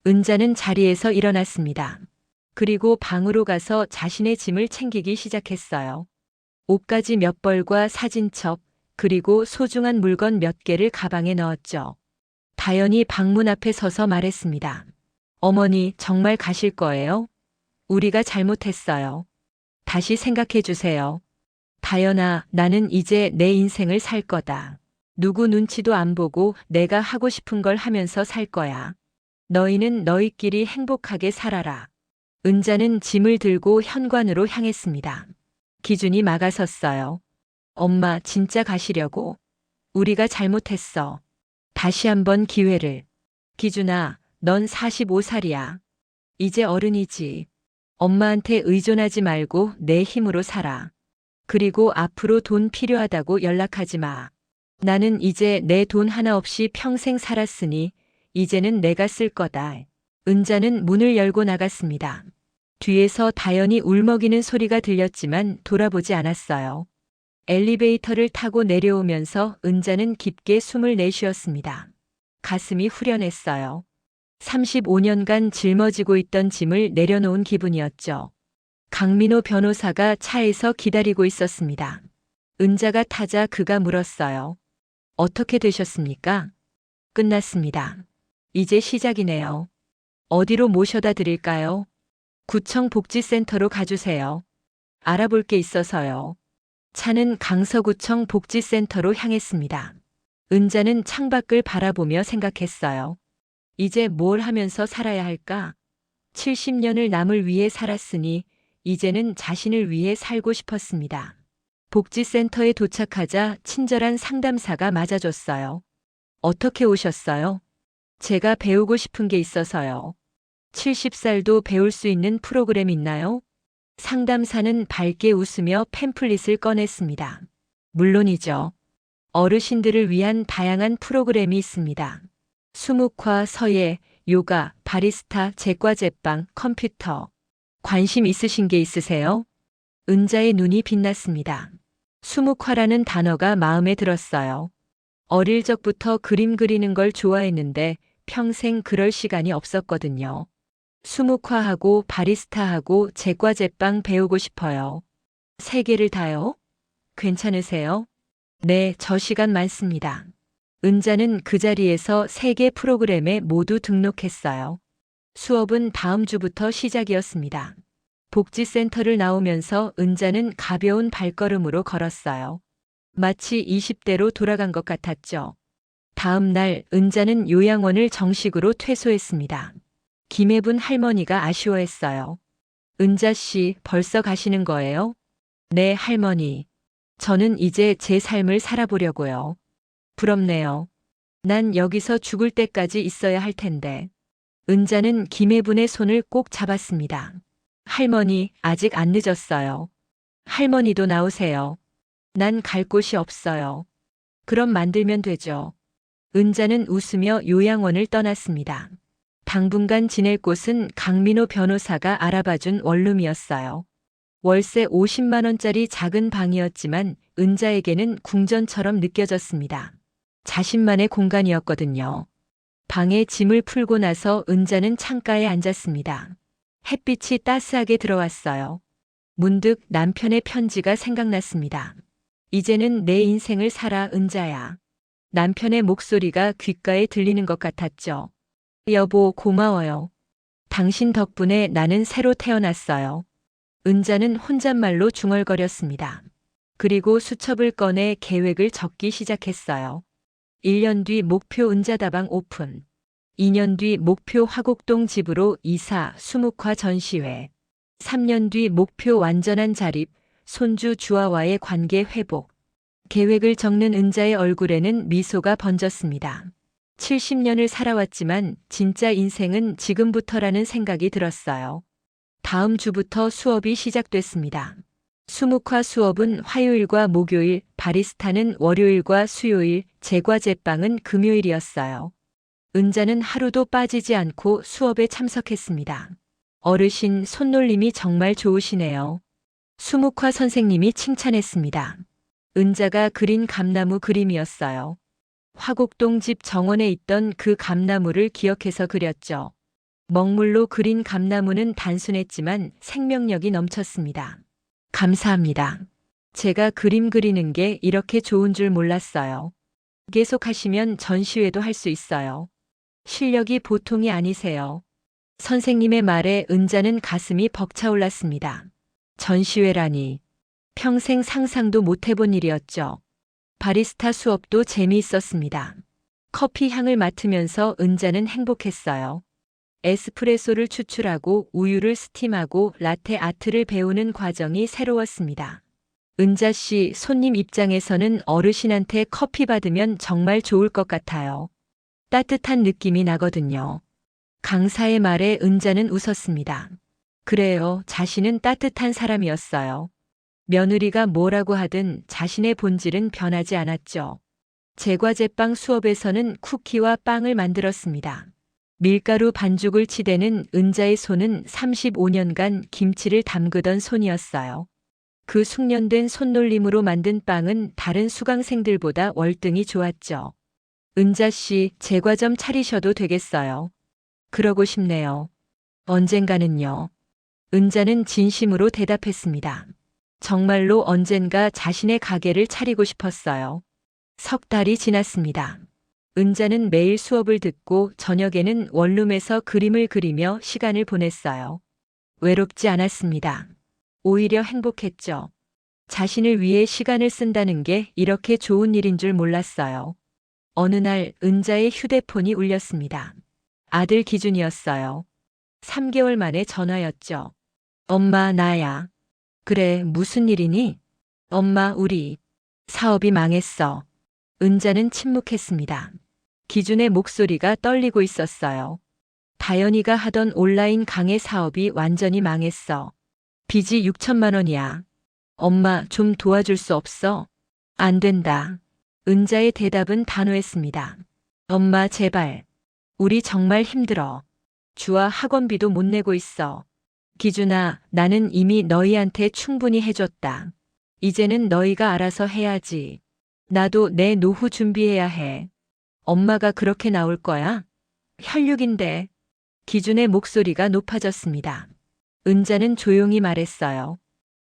은자는 자리에서 일어났습니다. 그리고 방으로 가서 자신의 짐을 챙기기 시작했어요. 옷가지 몇 벌과 사진첩, 그리고 소중한 물건 몇 개를 가방에 넣었죠. 다연이 방문 앞에 서서 말했습니다. 어머니, 정말 가실 거예요? 우리가 잘못했어요. 다시 생각해 주세요. 다연아, 나는 이제 내 인생을 살 거다. 누구 눈치도 안 보고 내가 하고 싶은 걸 하면서 살 거야. 너희는 너희끼리 행복하게 살아라. 은자는 짐을 들고 현관으로 향했습니다. 기준이 막아섰어요. 엄마, 진짜 가시려고? 우리가 잘못했어. 다시 한번 기회를. 기준아, 넌 45살이야. 이제 어른이지. 엄마한테 의존하지 말고 내 힘으로 살아. 그리고 앞으로 돈 필요하다고 연락하지 마. 나는 이제 내 돈 하나 없이 평생 살았으니 이제는 내가 쓸 거다. 은자는 문을 열고 나갔습니다. 뒤에서 다연이 울먹이는 소리가 들렸지만 돌아보지 않았어요. 엘리베이터를 타고 내려오면서 은자는 깊게 숨을 내쉬었습니다. 가슴이 후련했어요. 35년간 짊어지고 있던 짐을 내려놓은 기분이었죠. 강민호 변호사가 차에서 기다리고 있었습니다. 은자가 타자 그가 물었어요. 어떻게 되셨습니까? 끝났습니다. 이제 시작이네요. 어디로 모셔다 드릴까요? 구청 복지센터로 가주세요. 알아볼 게 있어서요. 차는 강서구청 복지센터로 향했습니다. 은자는 창밖을 바라보며 생각했어요. 이제 뭘 하면서 살아야 할까? 70년을 남을 위해 살았으니 이제는 자신을 위해 살고 싶었습니다. 복지센터에 도착하자 친절한 상담사가 맞아줬어요. 어떻게 오셨어요? 제가 배우고 싶은 게 있어서요. 70살도 배울 수 있는 프로그램 있나요? 상담사는 밝게 웃으며 팸플릿을 꺼냈습니다. 물론이죠. 어르신들을 위한 다양한 프로그램이 있습니다. 수묵화, 서예, 요가, 바리스타, 제과 제빵, 컴퓨터. 관심 있으신 게 있으세요? 은자의 눈이 빛났습니다. 수묵화라는 단어가 마음에 들었어요. 어릴 적부터 그림 그리는 걸 좋아했는데 평생 그럴 시간이 없었거든요. 수묵화하고 바리스타하고 제과 제빵 배우고 싶어요. 세 개를 다요? 괜찮으세요? 네, 저 시간 많습니다. 은자는 그 자리에서 3개 프로그램에 모두 등록했어요. 수업은 다음 주부터 시작이었습니다. 복지센터를 나오면서 은자는 가벼운 발걸음으로 걸었어요. 마치 20대로 돌아간 것 같았죠. 다음 날 은자는 요양원을 정식으로 퇴소했습니다. 김혜분 할머니가 아쉬워했어요. 은자 씨, 벌써 가시는 거예요? 네, 할머니. 저는 이제 제 삶을 살아보려고요. 부럽네요. 난 여기서 죽을 때까지 있어야 할 텐데. 은자는 김혜분의 손을 꼭 잡았습니다. 할머니, 아직 안 늦었어요. 할머니도 나오세요. 난 갈 곳이 없어요. 그럼 만들면 되죠. 은자는 웃으며 요양원을 떠났습니다. 당분간 지낼 곳은 강민호 변호사가 알아봐준 원룸이었어요. 월세 50만 원짜리 작은 방이었지만 은자에게는 궁전처럼 느껴졌습니다. 자신만의 공간이었거든요. 방에 짐을 풀고 나서 은자는 창가에 앉았습니다. 햇빛이 따스하게 들어왔어요. 문득 남편의 편지가 생각났습니다. 이제는 내 인생을 살아, 은자야. 남편의 목소리가 귓가에 들리는 것 같았죠. 여보, 고마워요. 당신 덕분에 나는 새로 태어났어요. 은자는 혼잣말로 중얼거렸습니다. 그리고 수첩을 꺼내 계획을 적기 시작했어요. 1년 뒤 목표 은자다방 오픈. 2년 뒤 목표 화곡동 집으로 이사, 수묵화 전시회. 3년 뒤 목표 완전한 자립, 손주 주아와의 관계 회복. 계획을 적는 은자의 얼굴에는 미소가 번졌습니다. 70년을 살아왔지만 진짜 인생은 지금부터라는 생각이 들었어요. 다음 주부터 수업이 시작됐습니다. 수묵화 수업은 화요일과 목요일, 바리스타는 월요일과 수요일, 제과 제빵은 금요일이었어요. 은자는 하루도 빠지지 않고 수업에 참석했습니다. 어르신, 손놀림이 정말 좋으시네요. 수묵화 선생님이 칭찬했습니다. 은자가 그린 감나무 그림이었어요. 화곡동 집 정원에 있던 그 감나무를 기억해서 그렸죠. 먹물로 그린 감나무는 단순했지만 생명력이 넘쳤습니다. 감사합니다. 제가 그림 그리는 게 이렇게 좋은 줄 몰랐어요. 계속하시면 전시회도 할 수 있어요. 실력이 보통이 아니세요. 선생님의 말에 은자는 가슴이 벅차올랐습니다. 전시회라니. 평생 상상도 못 해본 일이었죠. 바리스타 수업도 재미있었습니다. 커피 향을 맡으면서 은자는 행복했어요. 에스프레소를 추출하고 우유를 스팀하고 라테 아트를 배우는 과정이 새로웠습니다. 은자 씨, 손님 입장에서는 어르신한테 커피 받으면 정말 좋을 것 같아요. 따뜻한 느낌이 나거든요. 강사의 말에 은자는 웃었습니다. 그래요, 자신은 따뜻한 사람이었어요. 며느리가 뭐라고 하든 자신의 본질은 변하지 않았죠. 제과제빵 수업에서는 쿠키와 빵을 만들었습니다. 밀가루 반죽을 치대는 은자의 손은 35년간 김치를 담그던 손이었어요. 그 숙련된 손놀림으로 만든 빵은 다른 수강생들보다 월등히 좋았죠. 은자 씨, 제과점 차리셔도 되겠어요. 그러고 싶네요. 언젠가는요. 은자는 진심으로 대답했습니다. 정말로 언젠가 자신의 가게를 차리고 싶었어요. 석 달이 지났습니다. 은자는 매일 수업을 듣고 저녁에는 원룸에서 그림을 그리며 시간을 보냈어요. 외롭지 않았습니다. 오히려 행복했죠. 자신을 위해 시간을 쓴다는 게 이렇게 좋은 일인 줄 몰랐어요. 어느 날 은자의 휴대폰이 울렸습니다. 아들 기준이었어요. 3개월 만에 전화였죠. 엄마, 나야. 그래, 무슨 일이니? 엄마, 우리 사업이 망했어. 은자는 침묵했습니다. 기준의 목소리가 떨리고 있었어요. 다연이가 하던 온라인 강의 사업이 완전히 망했어. 빚이 6천만 원이야. 엄마, 좀 도와줄 수 없어? 안 된다. 은자의 대답은 단호했습니다. 엄마, 제발. 우리 정말 힘들어. 주와 학원비도 못 내고 있어. 기준아, 나는 이미 너희한테 충분히 해줬다. 이제는 너희가 알아서 해야지. 나도 내 노후 준비해야 해. 엄마가 그렇게 나올 거야? 혈육인데. 기준의 목소리가 높아졌습니다. 은자는 조용히 말했어요.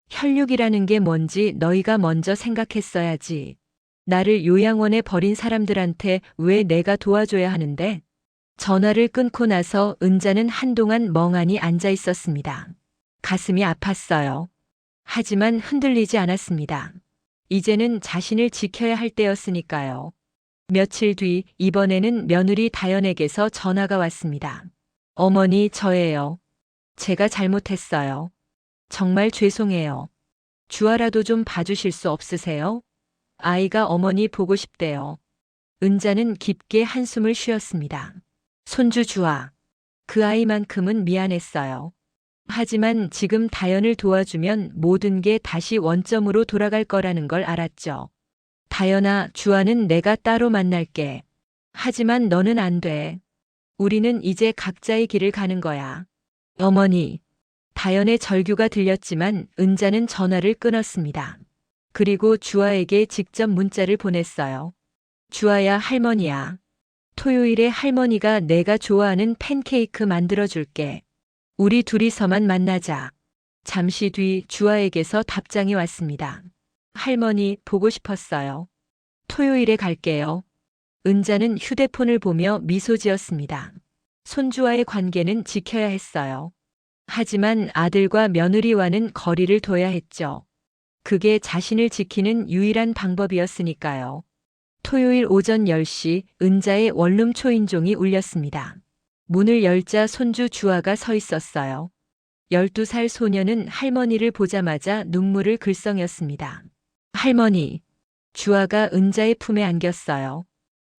혈육이라는 게 뭔지 너희가 먼저 생각했어야지. 나를 요양원에 버린 사람들한테 왜 내가 도와줘야 하는데? 전화를 끊고 나서 은자는 한동안 멍하니 앉아 있었습니다. 가슴이 아팠어요. 하지만 흔들리지 않았습니다. 이제는 자신을 지켜야 할 때였으니까요. 며칠 뒤 이번에는 며느리 다연에게서 전화가 왔습니다. 어머니, 저예요. 제가 잘못했어요. 정말 죄송해요. 주아라도 좀 봐주실 수 없으세요? 아이가 어머니 보고 싶대요. 은자는 깊게 한숨을 쉬었습니다. 손주 주아. 그 아이만큼은 미안했어요. 하지만 지금 다연을 도와주면 모든 게 다시 원점으로 돌아갈 거라는 걸 알았죠. 다연아, 주아는 내가 따로 만날게. 하지만 너는 안 돼. 우리는 이제 각자의 길을 가는 거야. 어머니. 다연의 절규가 들렸지만 은자는 전화를 끊었습니다. 그리고 주아에게 직접 문자를 보냈어요. 주아야, 할머니야. 토요일에 할머니가 내가 좋아하는 팬케이크 만들어줄게. 우리 둘이서만 만나자. 잠시 뒤 주아에게서 답장이 왔습니다. 할머니, 보고 싶었어요. 토요일에 갈게요. 은자는 휴대폰을 보며 미소 지었습니다. 손주와의 관계는 지켜야 했어요. 하지만 아들과 며느리와는 거리를 둬야 했죠. 그게 자신을 지키는 유일한 방법이었으니까요. 토요일 오전 10시 은자의 원룸 초인종이 울렸습니다. 문을 열자 손주 주아가 서 있었어요. 12살 소녀는 할머니를 보자마자 눈물을 글썽였습니다. 할머니. 주아가 은자의 품에 안겼어요.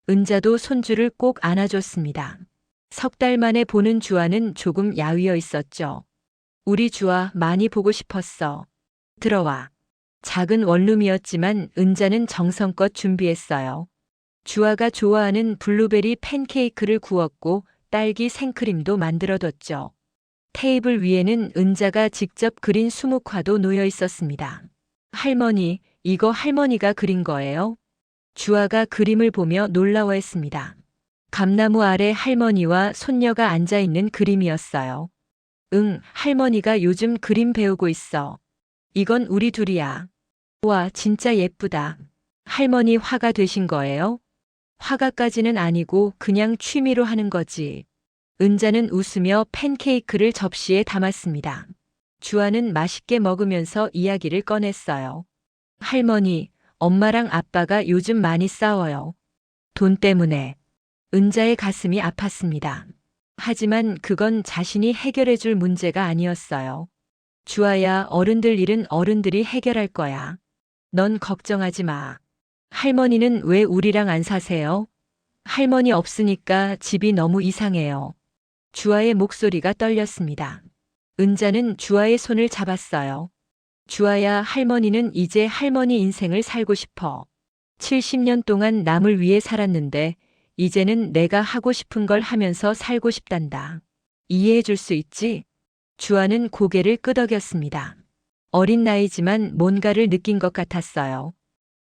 은자도 손주를 꼭 안아줬습니다. 석 달 만에 보는 주아는 조금 야위어 있었죠. 우리 주아 많이 보고 싶었어. 들어와. 작은 원룸이었지만 은자는 정성껏 준비했어요. 주아가 좋아하는 블루베리 팬케이크를 구웠고 딸기 생크림도 만들어뒀죠. 테이블 위에는 은자가 직접 그린 수묵화도 놓여 있었습니다. 할머니, 이거 할머니가 그린 거예요? 주아가 그림을 보며 놀라워했습니다. 감나무 아래 할머니와 손녀가 앉아있는 그림이었어요. 응, 할머니가 요즘 그림 배우고 있어. 이건 우리 둘이야. 와, 진짜 예쁘다. 할머니 화가 되신 거예요? 화가까지는 아니고 그냥 취미로 하는 거지. 은자는 웃으며 팬케이크를 접시에 담았습니다. 주아는 맛있게 먹으면서 이야기를 꺼냈어요. 할머니, 엄마랑 아빠가 요즘 많이 싸워요. 돈 때문에. 은자의 가슴이 아팠습니다. 하지만 그건 자신이 해결해 줄 문제가 아니었어요. 주아야, 어른들 일은 어른들이 해결할 거야. 넌 걱정하지 마. 할머니는 왜 우리랑 안 사세요? 할머니 없으니까 집이 너무 이상해요. 주아의 목소리가 떨렸습니다. 은자는 주아의 손을 잡았어요. 주아야, 할머니는 이제 할머니 인생을 살고 싶어. 70년 동안 남을 위해 살았는데 이제는 내가 하고 싶은 걸 하면서 살고 싶단다. 이해해 줄 수 있지? 주아는 고개를 끄덕였습니다. 어린 나이지만 뭔가를 느낀 것 같았어요.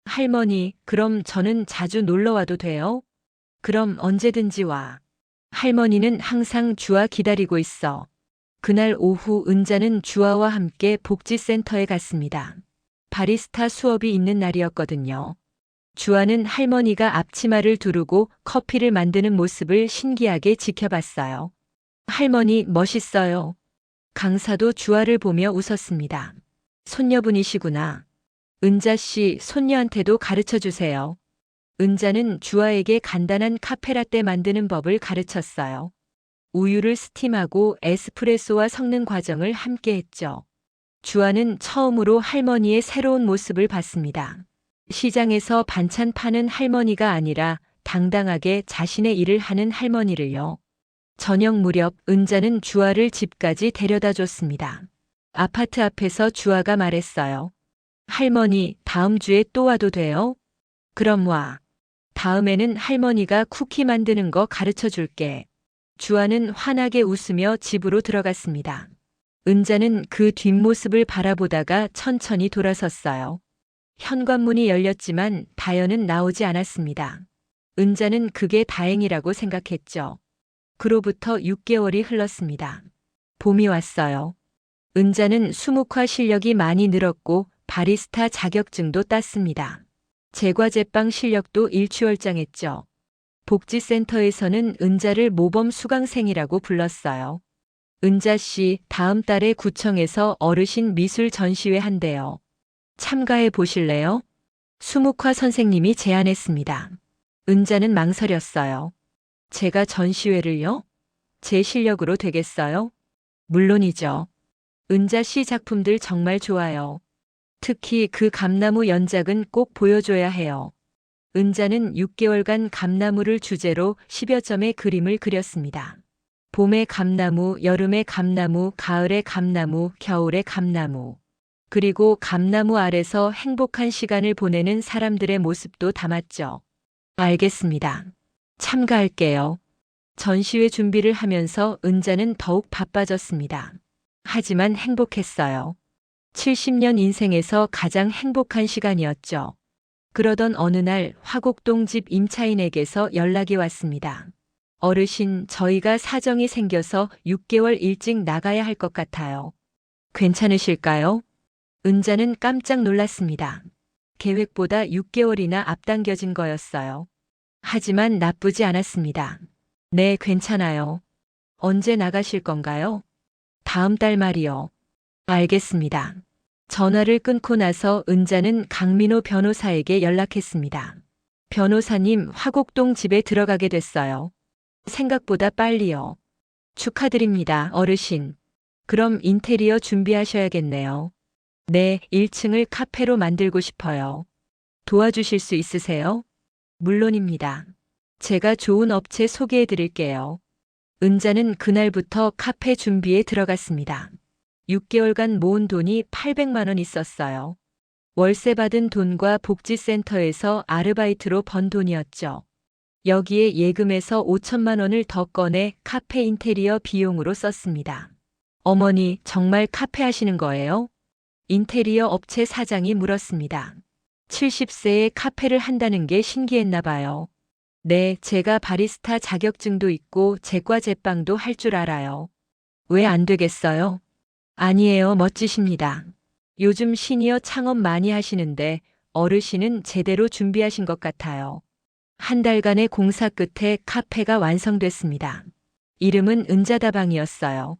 할머니, 그럼 저는 자주 놀러 와도 돼요? 그럼 언제든지 와. 할머니는 항상 주아 기다리고 있어. 그날 오후 은자는 주아와 함께 복지센터에 갔습니다. 바리스타 수업이 있는 날이었거든요. 주아는 할머니가 앞치마를 두르고 커피를 만드는 모습을 신기하게 지켜봤어요. 할머니 멋있어요. 강사도 주아를 보며 웃었습니다. 손녀분이시구나. 은자 씨, 손녀한테도 가르쳐 주세요. 은자는 주아에게 간단한 카페라떼 만드는 법을 가르쳤어요. 우유를 스팀하고 에스프레소와 섞는 과정을 함께 했죠. 주아는 처음으로 할머니의 새로운 모습을 봤습니다. 시장에서 반찬 파는 할머니가 아니라 당당하게 자신의 일을 하는 할머니를요. 저녁 무렵 은자는 주아를 집까지 데려다 줬습니다. 아파트 앞에서 주아가 말했어요. 할머니, 다음 주에 또 와도 돼요? 그럼 와. 다음에는 할머니가 쿠키 만드는 거 가르쳐 줄게. 주아는 환하게 웃으며 집으로 들어갔습니다. 은자는 그 뒷모습을 바라보다가 천천히 돌아섰어요. 현관문이 열렸지만 다연은 나오지 않았습니다. 은자는 그게 다행이라고 생각했죠. 그로부터 6개월이 흘렀습니다. 봄이 왔어요. 은자는 수묵화 실력이 많이 늘었고 바리스타 자격증도 땄습니다. 제과제빵 실력도 일취월장했죠. 복지센터에서는 은자를 모범 수강생이라고 불렀어요. 은자 씨, 다음 달에 구청에서 어르신 미술 전시회 한대요. 참가해 보실래요? 수묵화 선생님이 제안했습니다. 은자는 망설였어요. 제가 전시회를요? 제 실력으로 되겠어요? 물론이죠. 은자 씨 작품들 정말 좋아요. 특히 그 감나무 연작은 꼭 보여줘야 해요. 은자는 6개월간 감나무를 주제로 10여 점의 그림을 그렸습니다. 봄의 감나무, 여름의 감나무, 가을의 감나무, 겨울의 감나무. 그리고 감나무 아래서 행복한 시간을 보내는 사람들의 모습도 담았죠. 알겠습니다. 참가할게요. 전시회 준비를 하면서 은자는 더욱 바빠졌습니다. 하지만 행복했어요. 70년 인생에서 가장 행복한 시간이었죠. 그러던 어느 날 화곡동 집 임차인에게서 연락이 왔습니다. 어르신, 저희가 사정이 생겨서 6개월 일찍 나가야 할 것 같아요. 괜찮으실까요? 은자는 깜짝 놀랐습니다. 계획보다 6개월이나 앞당겨진 거였어요. 하지만 나쁘지 않았습니다. 네, 괜찮아요. 언제 나가실 건가요? 다음 달 말이요. 알겠습니다. 전화를 끊고 나서 은자는 강민호 변호사에게 연락했습니다. 변호사님, 화곡동 집에 들어가게 됐어요. 생각보다 빨리요. 축하드립니다, 어르신. 그럼 인테리어 준비하셔야겠네요. 네, 1층을 카페로 만들고 싶어요. 도와주실 수 있으세요? 물론입니다. 제가 좋은 업체 소개해 드릴게요. 은자는 그날부터 카페 준비에 들어갔습니다. 6개월간 모은 돈이 800만 원 있었어요. 월세 받은 돈과 복지센터에서 아르바이트로 번 돈이었죠. 여기에 예금에서 5천만 원을 더 꺼내 카페 인테리어 비용으로 썼습니다. 어머니, 정말 카페 하시는 거예요? 인테리어 업체 사장이 물었습니다. 70세에 카페를 한다는 게 신기했나 봐요. 네, 제가 바리스타 자격증도 있고 제과제빵도 할 줄 알아요. 왜 안 되겠어요? 아니에요, 멋지십니다. 요즘 시니어 창업 많이 하시는데 어르신은 제대로 준비하신 것 같아요. 한 달간의 공사 끝에 카페가 완성됐습니다. 이름은 은자다방이었어요.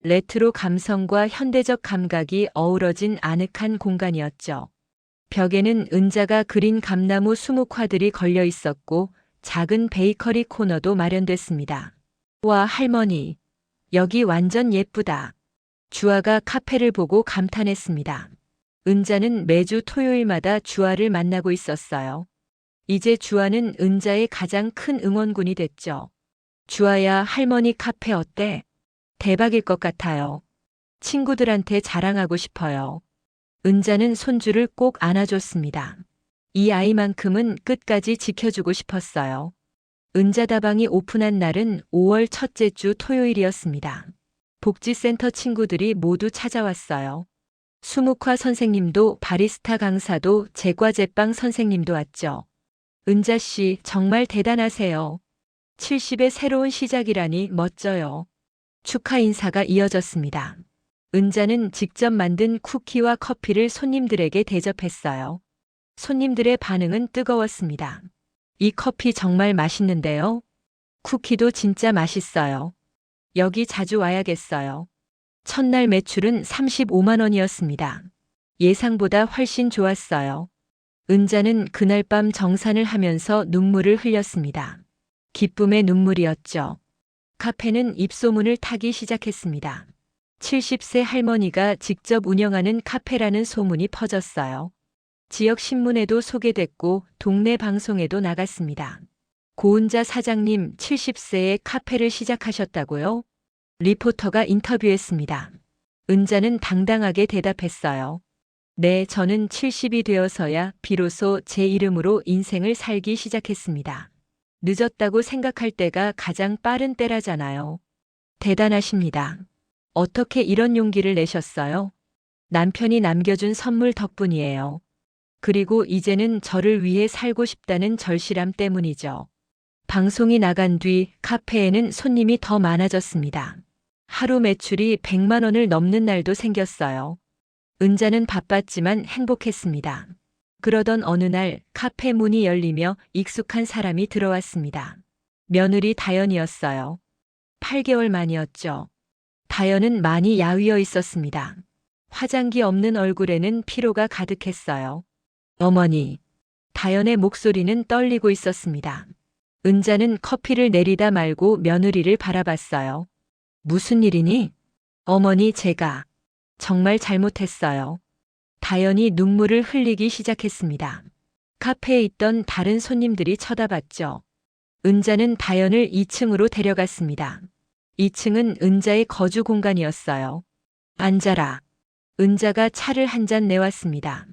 레트로 감성과 현대적 감각이 어우러진 아늑한 공간이었죠. 벽에는 은자가 그린 감나무 수묵화들이 걸려 있었고 작은 베이커리 코너도 마련됐습니다. 와, 할머니, 여기 완전 예쁘다. 주아가 카페를 보고 감탄했습니다. 은자는 매주 토요일마다 주아를 만나고 있었어요. 이제 주아는 은자의 가장 큰 응원군이 됐죠. 주아야, 할머니 카페 어때? 대박일 것 같아요. 친구들한테 자랑하고 싶어요. 은자는 손주를 꼭 안아줬습니다. 이 아이만큼은 끝까지 지켜주고 싶었어요. 은자다방이 오픈한 날은 5월 첫째 주 토요일이었습니다. 복지센터 친구들이 모두 찾아왔어요. 수묵화 선생님도 바리스타 강사도 제과제빵 선생님도 왔죠. 은자 씨 정말 대단하세요. 70의 새로운 시작이라니 멋져요. 축하 인사가 이어졌습니다. 은자는 직접 만든 쿠키와 커피를 손님들에게 대접했어요. 손님들의 반응은 뜨거웠습니다. 이 커피 정말 맛있는데요? 쿠키도 진짜 맛있어요. 여기 자주 와야겠어요. 첫날 매출은 35만 원이었습니다. 예상보다 훨씬 좋았어요. 은자는 그날 밤 정산을 하면서 눈물을 흘렸습니다. 기쁨의 눈물이었죠. 카페는 입소문을 타기 시작했습니다. 70세 할머니가 직접 운영하는 카페라는 소문이 퍼졌어요. 지역 신문에도 소개됐고 동네 방송에도 나갔습니다. 고은자 사장님 70세에 카페를 시작하셨다고요? 리포터가 인터뷰했습니다. 은자는 당당하게 대답했어요. 네, 저는 70이 되어서야 비로소 제 이름으로 인생을 살기 시작했습니다. 늦었다고 생각할 때가 가장 빠른 때라잖아요. 대단하십니다. 어떻게 이런 용기를 내셨어요? 남편이 남겨준 선물 덕분이에요. 그리고 이제는 저를 위해 살고 싶다는 절실함 때문이죠. 방송이 나간 뒤 카페에는 손님이 더 많아졌습니다. 하루 매출이 100만 원을 넘는 날도 생겼어요. 은자는 바빴지만 행복했습니다. 그러던 어느 날 카페 문이 열리며 익숙한 사람이 들어왔습니다. 며느리 다연이었어요. 8개월 만이었죠. 다연은 많이 야위어 있었습니다. 화장기 없는 얼굴에는 피로가 가득했어요. 어머니, 다연의 목소리는 떨리고 있었습니다. 은자는 커피를 내리다 말고 며느리를 바라봤어요. 무슨 일이니? 어머니, 제가 정말 잘못했어요. 다연이 눈물을 흘리기 시작했습니다. 카페에 있던 다른 손님들이 쳐다봤죠. 은자는 다연을 2층으로 데려갔습니다. 2층은 은자의 거주 공간이었어요. 앉아라. 은자가 차를 한 잔 내왔습니다.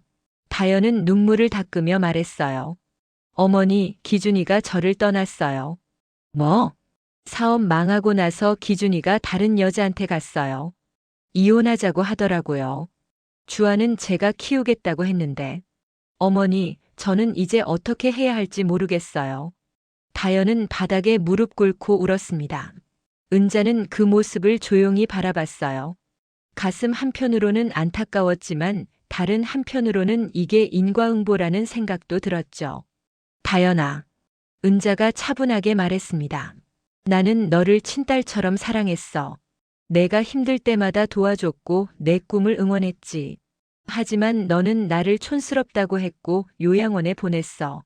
다연은 눈물을 닦으며 말했어요. 어머니, 기준이가 저를 떠났어요. 뭐? 사업 망하고 나서 기준이가 다른 여자한테 갔어요. 이혼하자고 하더라고요. 주아는 제가 키우겠다고 했는데. 어머니, 저는 이제 어떻게 해야 할지 모르겠어요. 다연은 바닥에 무릎 꿇고 울었습니다. 은자는 그 모습을 조용히 바라봤어요. 가슴 한편으로는 안타까웠지만 다른 한편으로는 이게 인과응보라는 생각도 들었죠. 다연아, 은자가 차분하게 말했습니다. 나는 너를 친딸처럼 사랑했어. 내가 힘들 때마다 도와줬고 내 꿈을 응원했지. 하지만 너는 나를 촌스럽다고 했고 요양원에 보냈어.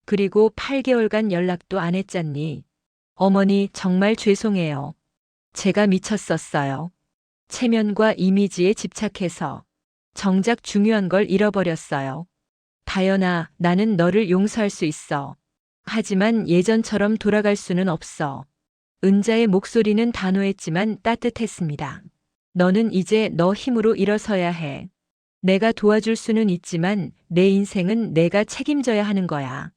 그리고 8개월간 연락도 안 했잖니. 어머니, 정말 죄송해요. 제가 미쳤었어요. 체면과 이미지에 집착해서 정작 중요한 걸 잃어버렸어요. 다연아, 나는 너를 용서할 수 있어. 하지만 예전처럼 돌아갈 수는 없어. 은자의 목소리는 단호했지만 따뜻했습니다. 너는 이제 너 힘으로 일어서야 해. 내가 도와줄 수는 있지만 내 인생은 내가 책임져야 하는 거야.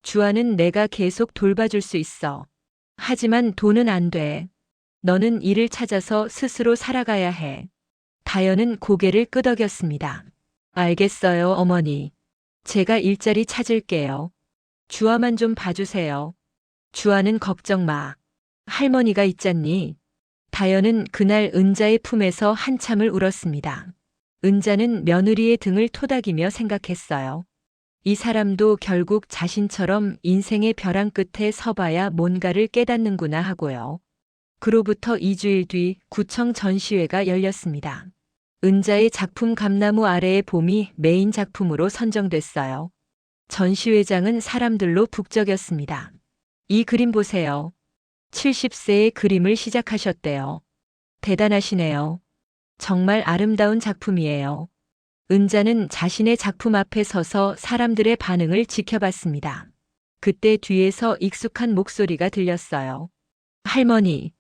주아는 내가 계속 돌봐줄 수 있어. 하지만 돈은 안 돼. 너는 일을 찾아서 스스로 살아가야 해. 다연은 고개를 끄덕였습니다. 알겠어요, 어머니. 제가 일자리 찾을게요. 주아만 좀 봐주세요. 주아는 걱정 마. 할머니가 있잖니. 다연은 그날 은자의 품에서 한참을 울었습니다. 은자는 며느리의 등을 토닥이며 생각했어요. 이 사람도 결국 자신처럼 인생의 벼랑 끝에 서봐야 뭔가를 깨닫는구나 하고요. 그로부터 2주일 뒤 구청 전시회가 열렸습니다. 은자의 작품 감나무 아래의 봄이 메인 작품으로 선정됐어요. 전시회장은 사람들로 북적였습니다. 이 그림 보세요. 70세에 그림을 시작하셨대요. 대단하시네요. 정말 아름다운 작품이에요. 은자는 자신의 작품 앞에 서서 사람들의 반응을 지켜봤습니다. 그때 뒤에서 익숙한 목소리가 들렸어요. 할머니.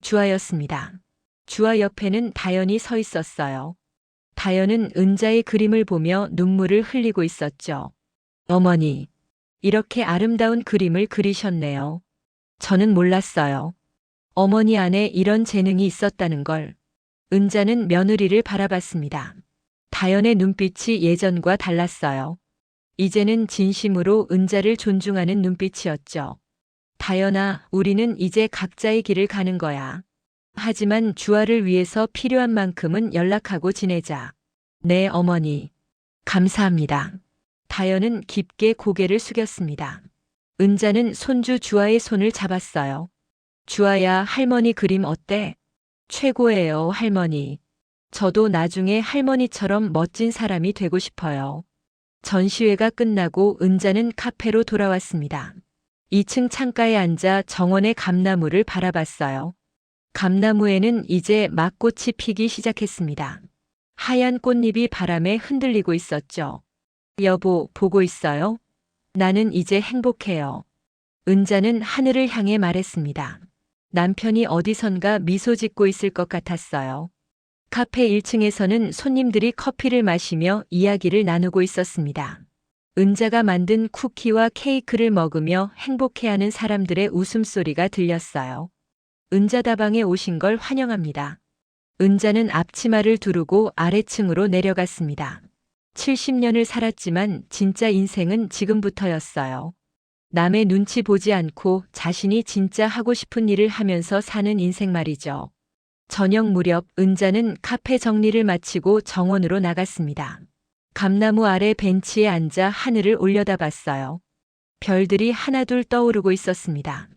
주아였습니다. 주아 옆에는 다연이 서 있었어요. 다연은 은자의 그림을 보며 눈물을 흘리고 있었죠. 어머니. 이렇게 아름다운 그림을 그리셨네요. 저는 몰랐어요. 어머니 안에 이런 재능이 있었다는 걸. 은자는 며느리를 바라봤습니다. 다연의 눈빛이 예전과 달랐어요. 이제는 진심으로 은자를 존중하는 눈빛이었죠. 다연아, 우리는 이제 각자의 길을 가는 거야. 하지만 주아를 위해서 필요한 만큼은 연락하고 지내자. 네, 어머니. 감사합니다. 다연은 깊게 고개를 숙였습니다. 은자는 손주 주아의 손을 잡았어요. 주아야, 할머니 그림 어때? 최고예요, 할머니. 저도 나중에 할머니처럼 멋진 사람이 되고 싶어요. 전시회가 끝나고 은자는 카페로 돌아왔습니다. 2층 창가에 앉아 정원의 감나무를 바라봤어요. 감나무에는 이제 막 꽃이 피기 시작했습니다. 하얀 꽃잎이 바람에 흔들리고 있었죠. 여보, 보고 있어요? 나는 이제 행복해요. 은자는 하늘을 향해 말했습니다. 남편이 어디선가 미소 짓고 있을 것 같았어요. 카페 1층에서는 손님들이 커피를 마시며 이야기를 나누고 있었습니다. 은자가 만든 쿠키와 케이크를 먹으며 행복해하는 사람들의 웃음소리가 들렸어요. 은자다방에 오신 걸 환영합니다. 은자는 앞치마를 두르고 아래층으로 내려갔습니다. 70년을 살았지만 진짜 인생은 지금부터였어요. 남의 눈치 보지 않고 자신이 진짜 하고 싶은 일을 하면서 사는 인생 말이죠. 저녁 무렵 은자는 카페 정리를 마치고 정원으로 나갔습니다. 감나무 아래 벤치에 앉아 하늘을 올려다봤어요. 별들이 하나둘 떠오르고 있었습니다.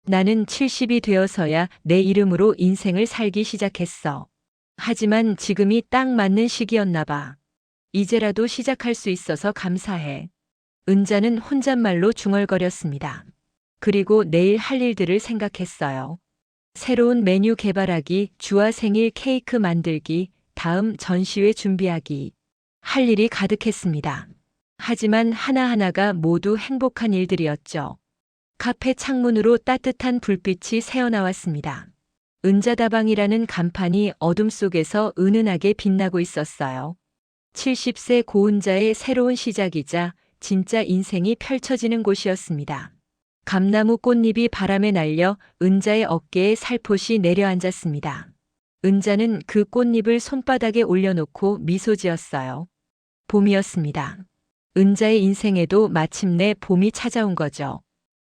나는 70이 되어서야 내 이름으로 인생을 살기 시작했어. 하지만 지금이 딱 맞는 시기였나 봐. 이제라도 시작할 수 있어서 감사해. 은자는 혼잣말로 중얼거렸습니다. 그리고 내일 할 일들을 생각했어요. 새로운 메뉴 개발하기, 주아 생일 케이크 만들기, 다음 전시회 준비하기. 할 일이 가득했습니다. 하지만 하나하나가 모두 행복한 일들이었죠. 카페 창문으로 따뜻한 불빛이 새어나왔습니다. 은자다방이라는 간판이 어둠 속에서 은은하게 빛나고 있었어요. 70세 고은자의 새로운 시작이자 진짜 인생이 펼쳐지는 곳이었습니다. 감나무 꽃잎이 바람에 날려 은자의 어깨에 살포시 내려앉았습니다. 은자는 그 꽃잎을 손바닥에 올려놓고 미소 지었어요. 봄이었습니다. 은자의 인생에도 마침내 봄이 찾아온 거죠.